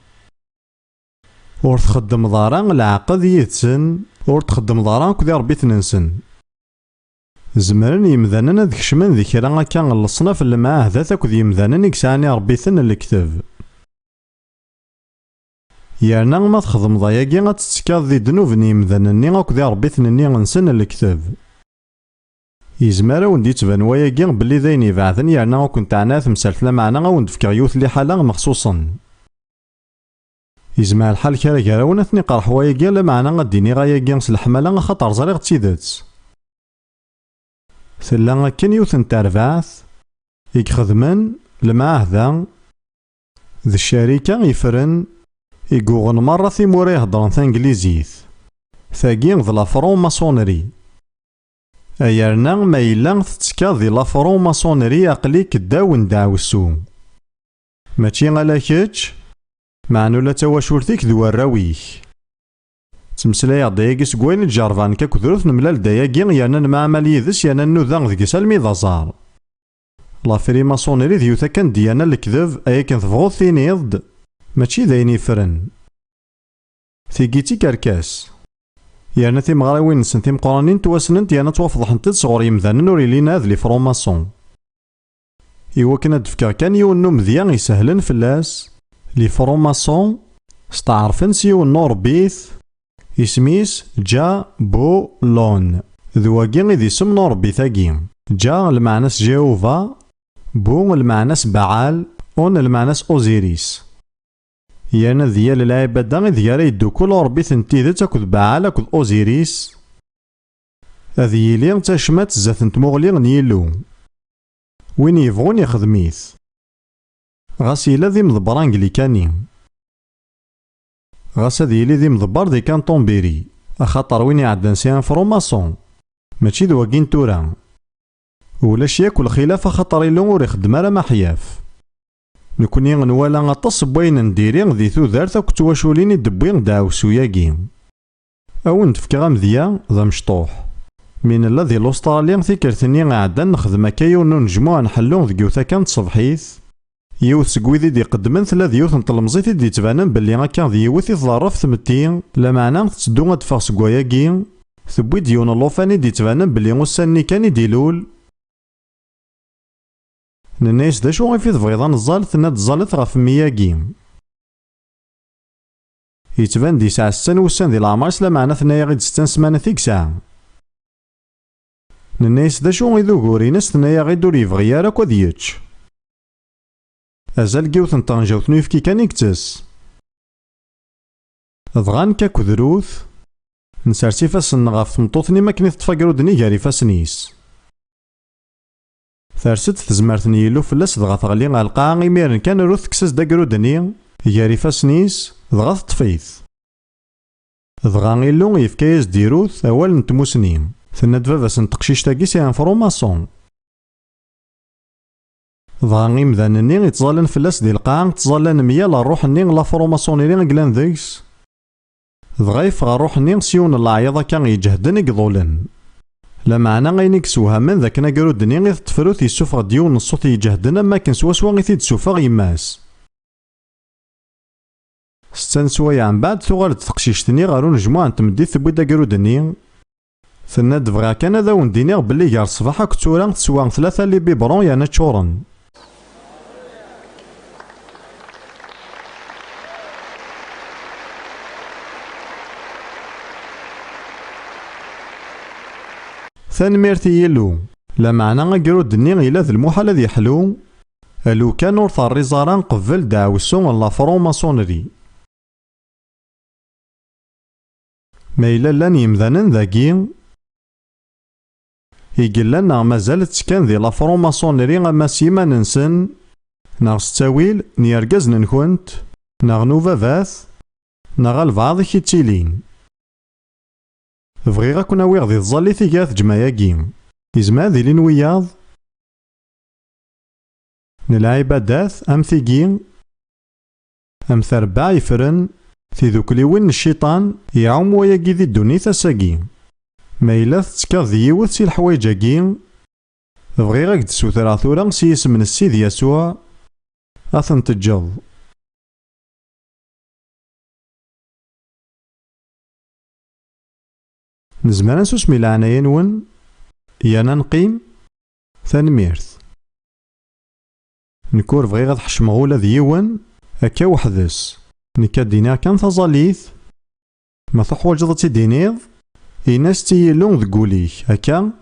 ور تخدم ضارا العقد يدسن ور تخدم ضارا كذا ربي تننسن. زمرن يمذاننا ذيك شمن ذي كرا كان الصنف اللي معاه ذات كذ يمذانن يكساني ربي ثن الكتاب. يانا ما تخدم ضياقي غتتسكاض ذي دنوب يمذانني غكذا ربي ثنني غنسن الكتاب. يزمر وندي تبان وياكي بلي ذاين يبعثن يانا وكنت عناث مسالفلا معنا وند فكر يوث لي حالا مخصوصا. يزمع الحال كرا كرا ونثني قرح وياكي لا معنا غديني غاياكي سلحمالا خاطر زريغ تيدات. ثلا كان يوث نتا ربعث يخدمن المعاهدة ذي الشركة يفرن يقوغن مرة ثيمورا يهضرن ثانجليزيث ثاقي ذ لافرون ماسونري. أيرنا ما إلا تتسكا ذي لافرون ماسونري أقليك داون داوسو ماشي غالا كيتش معنو لا تواشورتيك ذو الراويك. تمسلاي داياكي سكوين الجارفان كاكذروث نملال داياكي يانا نمعمل يذس يانا نوذان ذكي سالمي ذازار. لا فري ماسونري ذيوثا كان ديانا الكذب أيا كان تبغوض ثينيض ماشي ذاين يفرن. ثيكيتي كاركاس يانا تيمغراوين نسن تيمقرانين تواسننت يانا توافضحنت صغور يمذانن ور يلينا هاد لي فرونماسون. إوا كنا دفكا كان يونو مذيان يسهلن فلاس لي فرونماسون ستعرفن سيو النور بيث اسميس جا بو لون ذواقي إذ يسمنو ربي ثاقي. جا المعناس جيهوفا، بو المعناس بعال، اون المعناس اوزيريس. يانا ديال العبادة إذ يرى يدو كل ربي ثنتيذت أكد بعال أكد اوزيريس. هذ يلي تاشمات زات نتموغلي نيلو وين يبغون يخدميث. غاس يلا ذي مضبر انجليكاني. غاس هذ يلي ذي مضبر ذي كانطون بيري، أخاطر وين يعدن سيان فروماسون ماشي ذواقين تورا. ولاش ياكل خلاف خاطر يلو ور يخدم راه ما حياف. نكوني نوالا غطس بوين نديري ذي ثوذارت أكد تواشولين يدبوين دعوسو ياكي. أو نتفكا غامذيا ذا مشطوح. من الذي الأستراليا ثيكرتني عدن نخدم كايو نجموع نحلو ذكيوثا كانت صبحيث. يوث سكويدي دي قدمن ثلاث يوث نطلمزيتي دي تبانن بلي هكا ذي يوث يتضرف ثمتي لا معنى تسدو غتفاغ سكواياكي. ثبوي ديون اللوفاني دي تبانن بلي غساني كان يديلول. ننايس دا شو غيفيد بغيضان الزال تناد الزالت غف مياكي. يتبان دي ساعة ستان وسان دي العمر سلا معنى ثنايا غيد ستان سمانة ثيك ساعة. ننايس دا شو غيدو غورينس ثنايا غيد دور يفغي راه كود يتش. أزال جيوث نطنجاوث نويفكي كان يكتس. ضغان كاكو دروث نسارسي فاسن غاف تمطوثني ماكني تفاقرو دني جاري فاسنيس. ثارست تزمارتني يلو فلاس دغا تغلي غا القاعة غيميرن كان روث كساس داقرو دني جاري فاسنيس دغا تطفيث. دغا غيلو يفكايز ديروث أول نتموسنين ثناد فافاس نتقشيش تاقي سي ان فروماسون. ضغا غيمذان-ني يتظلن فلاس دي القاعة تظلن ميال الروح-ني لا فروماسونيري غلان ذيكس. دغا يفغى الروح-ني سيون العياضة كان يجهدن يقضولن. لا معنى غيني كسوها من ذاك ناقرو دني غير تفروث يسوفغ ديون الصوت يجهدن ما كان سوا غيثيد سوفغ يماس. ستان سوايع عن بعد ثغالت تقشيشتني غارو نجموع نتمدي ثبوي داقرو دني. ثناد بغا كان ذا وندينيغ بلي يار الصباح كتورا تسوا ثلاثة لي بيبرون يعني تشورن. ثانميرتي يلو لا معنى غاكرو دني إلا ذا المحال ذي يحلو ألو كان ور ثاري زاران قبل دعوسو لا فروماسونري. ما إلا لان يمذانن ذاكي يقلنا مازالت كان ذي لا فروماسونري غما سيما ننسن ناغ ستاويل نيرقاز نكونت ناغ نوفافاث ناغ البعض كيتيلين. بغيغا كنا ويغ ذي الظالي ثيقاث جماياكي يزما ذي لين وياض نلعبادات أم ثيقي أم ثربع يفرن في ذوكلي وين الشيطان يعوم وياكي ذي الدوني ثساقي. ما إلا تتكاض ذي يوث سي الحوايجاكي بغيغا كدسو ثرا ثورا سي اسم السيد يسوع أثن تجض. نزمان نسوسمي العناية نون يانا نقيم ثانميرث. نكور بغي غاد حشمغ ولا ديون هكا وحدس نكا دينا كان تظاليث ما تحواجض تيدينيض إيناس تيلون ذقوليك هكا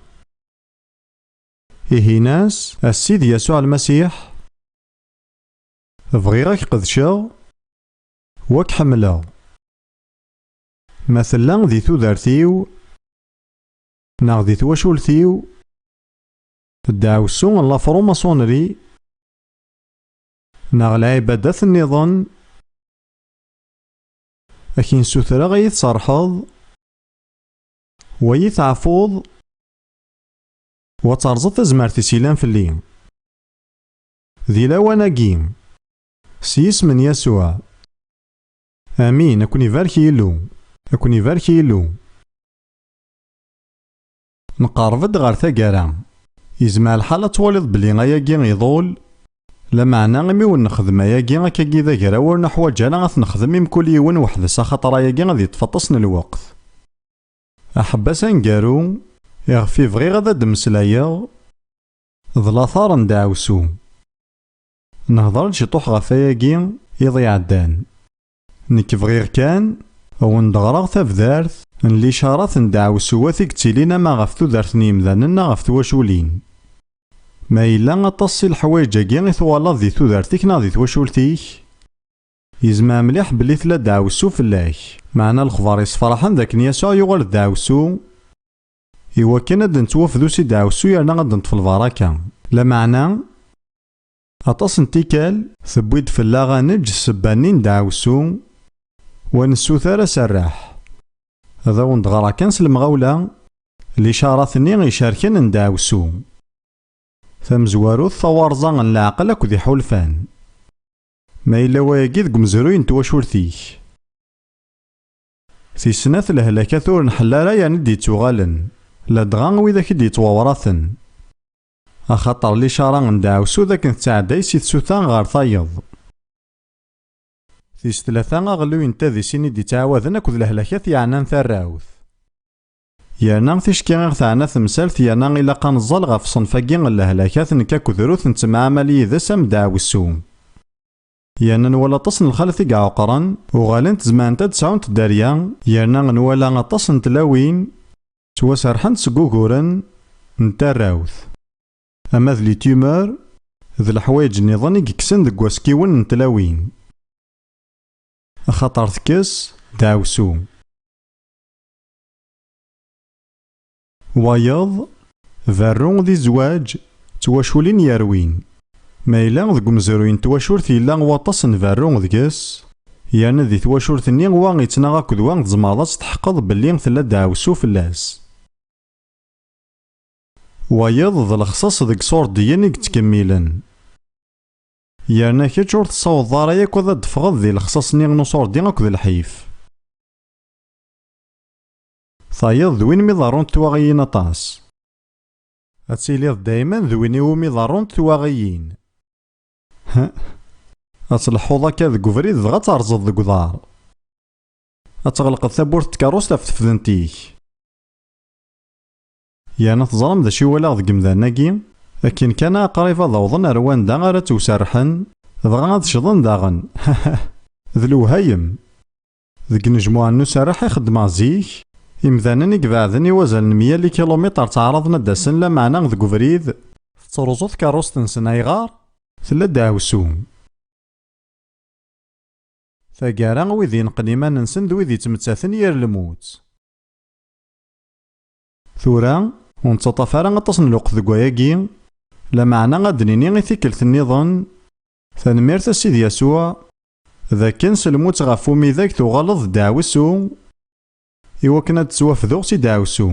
إيه ناس السيد يسوع المسيح بغي غاك قدشا وك حملا مثلا ذي ثوذارثيو ناغ ذي تواشولثيو الدعوسو لا فروماسونري ناغ العبادات النظام أكين سوثرا غيث صرحض ويتعفوض وترزط زمارتي سيلان في الليل ذي لوانا جيم سيس من يسوع. آمين. أكوني فاركيلو أكوني فاركيلو. نقارفد غار ثاقارا يزمع الحالة تواليض بلي غاياكي يضول لا معنى غمي ونخدم ياكي غاكاكي ذا كرا ورنا حواجانا غاث نخدم يمكل يون وحدس خاطر ياكي غادي يتفطسن الوقت. أحباس نقارو يغفي بغي غادا دمسلايا ظلاثار ندعوسو نهضر شي طوح غفاياكي يضيع الدان نك بغير كان أو ندغرغ تفذارث اللي شارات ندعوسو وثيك تيلينا ما غف تودرت نيمذاننا غف تواشولين. ما إلا أطاسي الحوايج كي ثوالاد دي تودرتيك نا دي تواشولتيك يزما مليح بلي تلا دعوسو فلاك. معنا الخبار يصفرحن ذاك يسوع يغال دعوسو إوا كان هاد نتوافدو سي دعوسو يرنا غاد نطفي البركة. لا معنى أطاس نتيكال ثبويد فلا غنج سباني ندعوسو ونسو ثارا سراح. هذا وندغرا كان المغاولة اللي شارثني يشاركن ندعوسو ثمزوارو ثوارزا العقل أكو ذي حولفان. ما إلا واياكي ذك مزروين تواشورتيك في سنة الهلاكة ثور نحلالة يعني دي توغالن لا دغان وإذا كي دي تواوراثن. أخاطر لي شارا ندعوسو ذاك نتعداي سي تسوثان غار ثايض. في ثلاثة غلو ينتذي سيني دي تعاوذن أكو الهلاكات يعنان ثراوث. يانا تيشكي غير ثعنا ثمسالت يانا إلا قنزل غف صنفاكي الهلاكات نكاكو ذروث نتمعاملي ذا سام دعوسو. يانا نوالا تصن الخالثي قاع قرن وغالنت زمان تدسعون تداريا يانا نوالا تصن تلاوين تواسرحن سقوقورن نتراوث. أما ذلي تيومر ذي الحوايج نظني كيكسن ذك واسكيون نتلاوين خاطر تكس دعوسو. وايض ذرون ذي زواج تواشولين يروين. ما إلا ذك مزروين تواشورت إلا واطس نفرون ذكس يعني ذي تواشورت ني وان يتناغا كدوان تزماضات تحقض باللي ثلا دعوسو فلاس. وايض ذا الخصاص ذك صور ديالي تكميلن يعني كيتش ور تصاوض ضراياك وذا تفغض ذي الخصاص ني نصور دي أكو ذي الحيف. ثايض ذوين ميضارون تواغيين أطاس أتسيليض دايما ذوين يومي ضارون تواغيين. أتصلحو ذاك ذك وفريد دغا ترزض ذك ودار أتغلق الثابورت تكاروس تفذنتيك. يعني تظلم ذا شي ولا ذك مذاناكي لكن كان قريبا ضوضن أروان دا غارة توسرحن دغا غاد شضن داغن. ذ الوهايم ذك نجموعة نسرح يخدم زيك إمذانني كبعدني وزن 100 كيلومتر تعرضنا داسن لا معنا ذك وفريد تروزوث كاروس تنسن أيغار ثلا دعوسو. ثاقارا ويذي نقنيما ننسن ويذي تمتاثن ير الموت. ثورا ونتطفارا غتصن الوقت ذكواياكي لا معنى غادنيني غيثيكلت النظام ثنميرت السيد يسوع ذا كنس الموت غفومي ذاك تغلظ دعوسو إوا كنا تسوافذو سي دعوسو.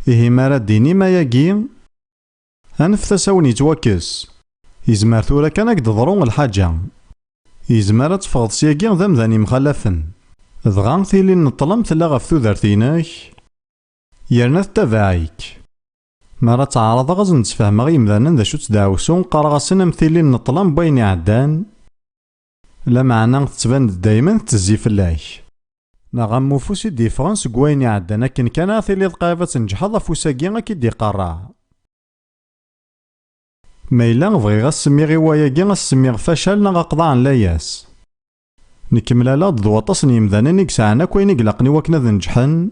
إيه مارا ديني ما ياكي أنفثساون يتواكس يزمار ثورا كان أكد ضرون الحاجة يزمار تفغض سياكي ذا مذاني مخلفن. دغا ثيلي نطلم تلا غف ثوذرتيناك يرنا تتابعيك مرة تعرض غاز نتفاهم غي مذانا ذا شو تدعوسو نقرا غاسن مثيلي نطلم بين عدان لا معنى تتبان دايما تزي فلاك نغمو فوسي ديفرنس كوين عدان لكن كان ثيلي دقايفة تنجحض فوساكي أكيد ديقرا. ما إلا بغي غاسمي غي واياكي غاسمي فشل نغا قضاء لاياس نكمل لا ضواطس نيمذانا نكسعنا كوين يقلقني وكنا ذا نجحن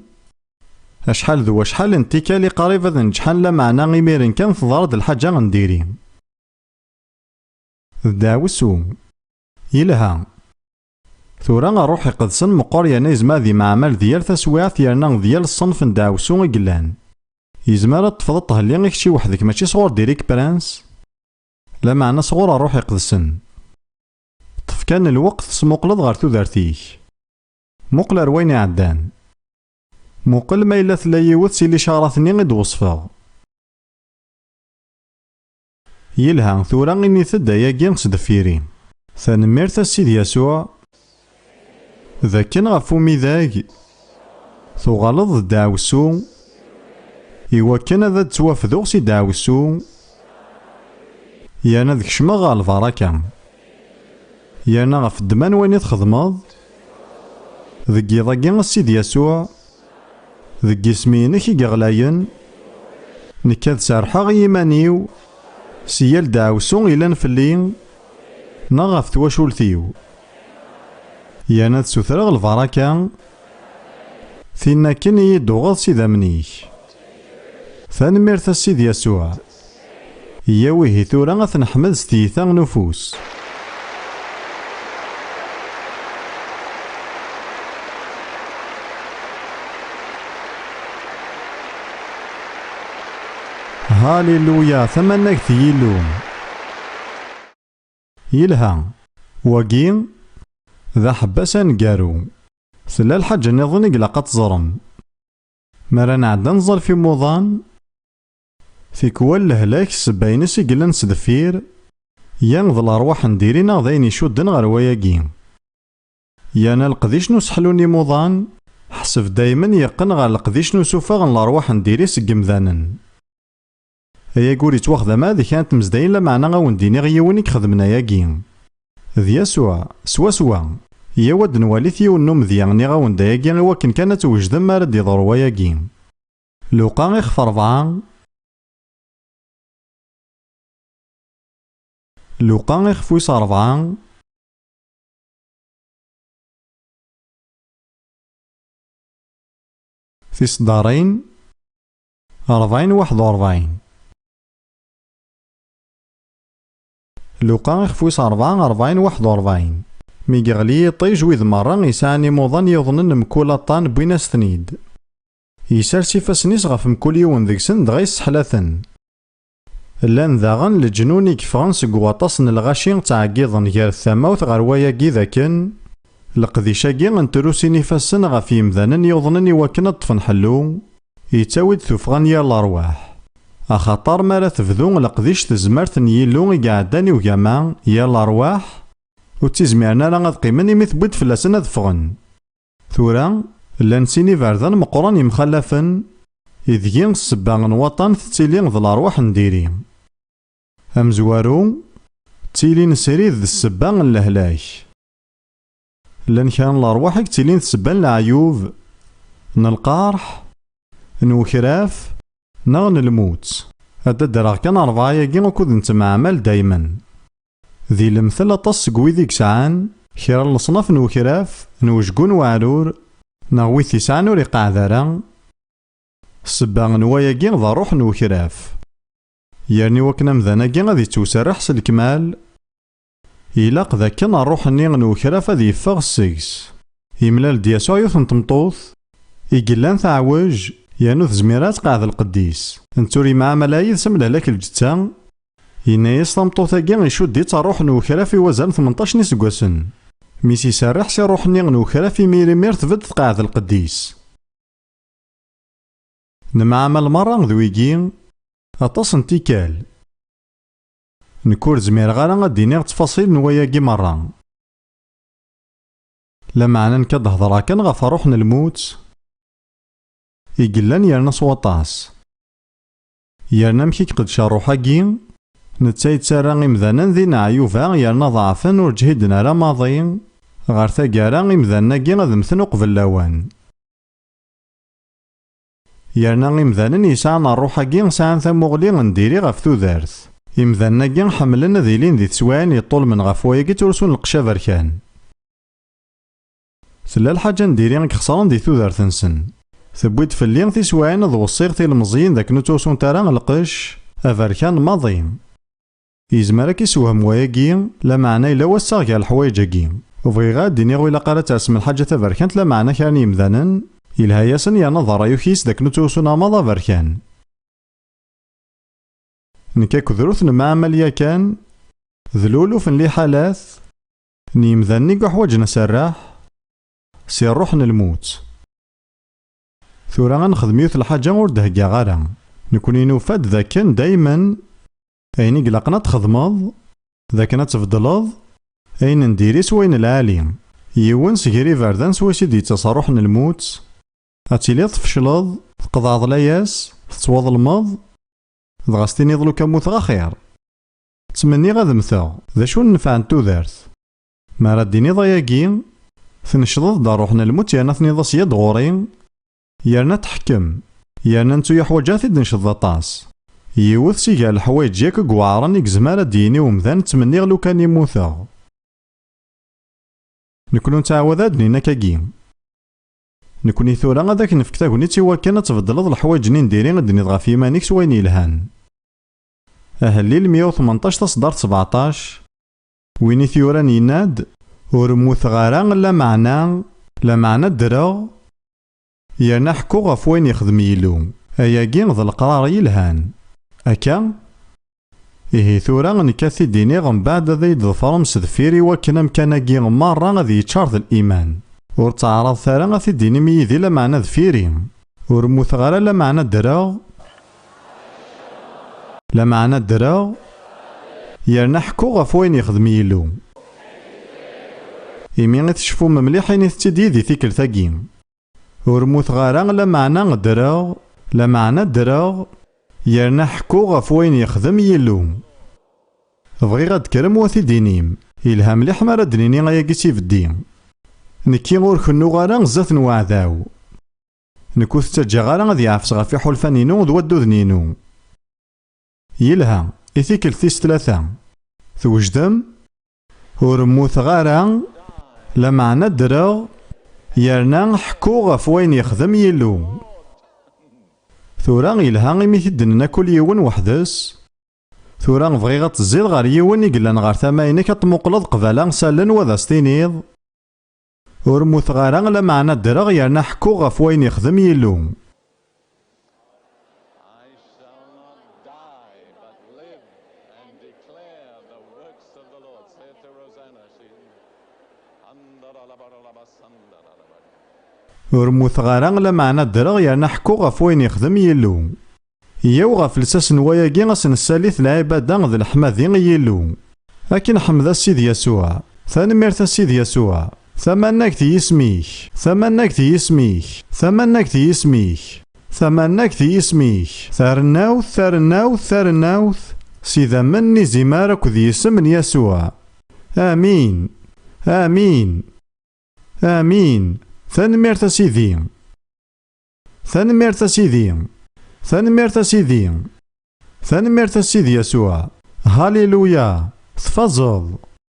أشحال ذو أشحال انتكالي قريبة ذا نجحن لا معنى غيميرن كان تضارد الحاجة غنديري. دعوسو يلها ثورا غروح يقدسن مقاريا نيزما ذي معمل ديال تسويعات يرنا ديال الصنف ندعوسو قلان يزمار تفضل تهلي غيك شي وحدك ماشي صغور ديريك برانس لا معنى صغور روح يقدسن. طف كان الوقت سمقلض غير تودرتيك مقل روين عدان مقل ما إلا ثلايوت سيلي شارثني غيد وصفا. يلها ثورا غيني ثدا ياكي نسدفيري ثنميرت السيد يسوع ذاكن غفومي ذاك ثغلظ دعوسو إوا كان ذا توافدو سي دعوسو يانا ذك شما البركة يانا غف الدمان وين تخدمض ذك يضاكي السيد يسوع ذك اسمينك يغلاين نكاد سارحا غيمانيو سيال دعوسو إلا نفلين نغف تواشولتيو يانا تسوثرغ البركة ثينا كن يدوغض سيدا منيك. ثانميرت السيد يسوع. ياويه ثورا ثنحمد ستيثا نفوس. هاليلويا ثمنك ثيلوم. يلها وقين ذا حباسا نقارو سلا الحاجة نظن قلقة تزرم مرا نعدا نظل في موضان في كوال لهلاك سباينس يقلن سدفير ينظ الأرواح نديرينا ضاين يشودن غير وياقين يانا القديش نسحلوني موضان حسف دايما يقن غير القديش نسوفا الأرواح نديري سقمذانن هيا قولي تواخذ ما ذي كانت مزدين لمعنا غاون ديني غيونيك خدمنا ياقين ذي يسوع سوا يا ود نوالي ثيو النوم ذياني غاون داياقين وكن كانت وجدا ما رد يضروا ياقين لوقا غيخف 4 لوقا غيخف ويس 4 في صدارين 41 لوقا غيخف ويس 41 مي غلي طيج ويذ مرة يساني موضان يظنن مكولا طان بيناس ثنيد يسار سيفاسنيس غف مكول يون ذيكسن دغا يسحلاثن لان ذاغن لجنون يكفغن سق واطاسن الغاشين تعقيضن غير الثماوث غير وياكي ذاكن القديشاكي انتروسي نفاسن غف يمذانن يظنن يوكن الطفن حلو يتاويد ثوفغن يا الارواح اخاطر مالا تفذو القديش تزمرت يلو يقعداني وجماع يا الارواح وتزميرنا لا غاد قيمن يمي ثبوت فلاسن ad فغن ثورا لان سيني فاردان مقران يمخلفن إذ السبا نوطن تتيلي ذ الأرواح نديري أمزوارو تيلي نسري ذ السبا لهلاك لان كان الأرواح تيلي السبا لعيوب القارح نوكراف نغن الموت هذا دراغ كان 4 ياكي وكود نتمعمل دايما ذي المثل أطس قويذيك سعان خير الصنف نوكراف نوجقون وعرور نغويثي سعان وريقع ذرا السبا نواياكي ذا روح نوكراف يعني وكنا مذاناكي غادي توسرح سالكمال إلاق ذاك الروح ني نوكراف هذي يفاغ السيكس يملال دياسو يوثن تمطوث يقلان تعوج يانو زميرات قاعد القديس انتوري مع ملايين سمله لك الجتان ينايس تمطوثاكي يشود دي تروح نوكراف وزن 18 نسقوسن ميسي سارح سي روح ني نوكراف مير تفد قاعد القديس نمعمل مرة ذويجي أطاس انتيكال نكور زمير غالا غاديني تفاصيل نواياكي مرة لمعنا نكاد هضرا كان غف روحنا الموت يقلان يرنا سواطاس يرنا مكيك قد شاروحاكي نتايد سارا غمذانا ذينا عيوفا يرنا ضعفا ورجهدنا را ماضي غار ثاقارا غمذانا غاد مثنو قبل لاوان يرنا غمذانا يسعنا الروحاكي سعان ثموغلي غنديري غف ثوذارث يمذانا حملنا ذيلين ذي ثوان يطول من غف وياكي تورسون القشا بركان ثلا الحاجة نديري غخسران ذي ثوذارث نسن ثبويت فلين ثي سواين ذو الصيغ المزيين ذاك نتوسون تارا القش أفركان ماضين يزمرك يسوهم وياكي لا معنى إلا وساغ كاع الحوايجاكي وبغي غاد ديني غويلا قالت اسم الحاجة تفركانت لا معنى كان يمذانن إلها ياسن يا نظر يوكيس ذاك نتوسون ماضا فركان نكاك ذروث نمعمل يا كان ذلولو في اللي حالات نيمذاني كحواج نسراح سير روحنا الموت ثورا غنخدم يوث الحاجة ور دهكا غارا نكوني نوفاد ذاكن دايما أين قلقنا تخدمض ذاكنا تفضلض أين نديري سوين العالي يوان سكري فاردان سوا سيدي تصاروحنا الموت أتيلي تفشلض تقضاض لاياس تتواض المض دغاستيني ظلو كموت غا خير تمني غاد مثا ذا شو نفع نتوذارث ما رديني ضياقي ثنشضض دا روحنا الموت يانا ثني صياد غورين يانا تحكم يانا نتو يحوجات نشض طاس يوث سيكا الحوايج جاك قوارن يكزمال ديني ومذان تمني غلو كان يموثا نكونو نتعوذ نينا كاكي نكوني ثورا هذاك نفك تاكونيت وكان تبدلض الحوايج نديري غدني غا في مانيك سوين يلهان. أهليل 118 تصدر 17 ويني ثوران يناد ورموث غارا لا معنى الدرا يانا حكو غف وين يخدم يلو أياكي ذا القرار يلهان أكا إيه ثورا نكاثي ديني غن بعد ذا يدظفر مسدفيري وكنا مكاناكي مرة غادي يتشارض الإيمان ورتعرض ثارا غاثي ديني ميذي لا معنى ذفيري ورموث غارا لا معنى الدرا لا معنى الدرا يانا حكو غف وين يخدم يلو إيمي غتشوفو ممليحين تيدي ذي ثيكل ثاقيم ورموث غارا لا معنى الدرا لا معنى الدرا يرنا حكو غف وين يخدم يلو بغي غاد كرم واثي دينيم إلها مليح مرا دنيني غاياكي تيفدي نكي غور كنو غارا زات نوعداو نكو تتجا غارا غادي يعفس غفي حلفانينو ودو ذنينو يلها إثيكل ثيس 3 توجدم ورموث غارا لا معنى الدرا يرنا حكو غف وين يخدم يلو ثورا إلها غيمي تدننا كل يوم وحدس ثورا بغي غتزيد غار يوم يقلان غار ثماينك تمقلض قبالا سالن وذا ستينيض ورموث غارا لا معنى الدرا يرنا حكو غف وين يخدم يلو ورموث غارا لا معنى الدرا يرنا حكو غف وين يخدم يلو ياو غف لساس نواياكي غاسن الساليث العبادة ذي الحماذي يلو لكن حمد السيد يسوع ثانميرت السيد يسوع ثمنك في اسميك ثمنك في اسميك ثمنك في اسميك ثمنك في اسميك ثرناوث ثرناوث ثرناوث سيذا مني زمارك ذي اسم يسوع آمين آمين آمين ثانميرت سيدي ثانميرت سيدي ثانميرت سيدي ثانميرت سيدي يسوع هاليلويا تفضل.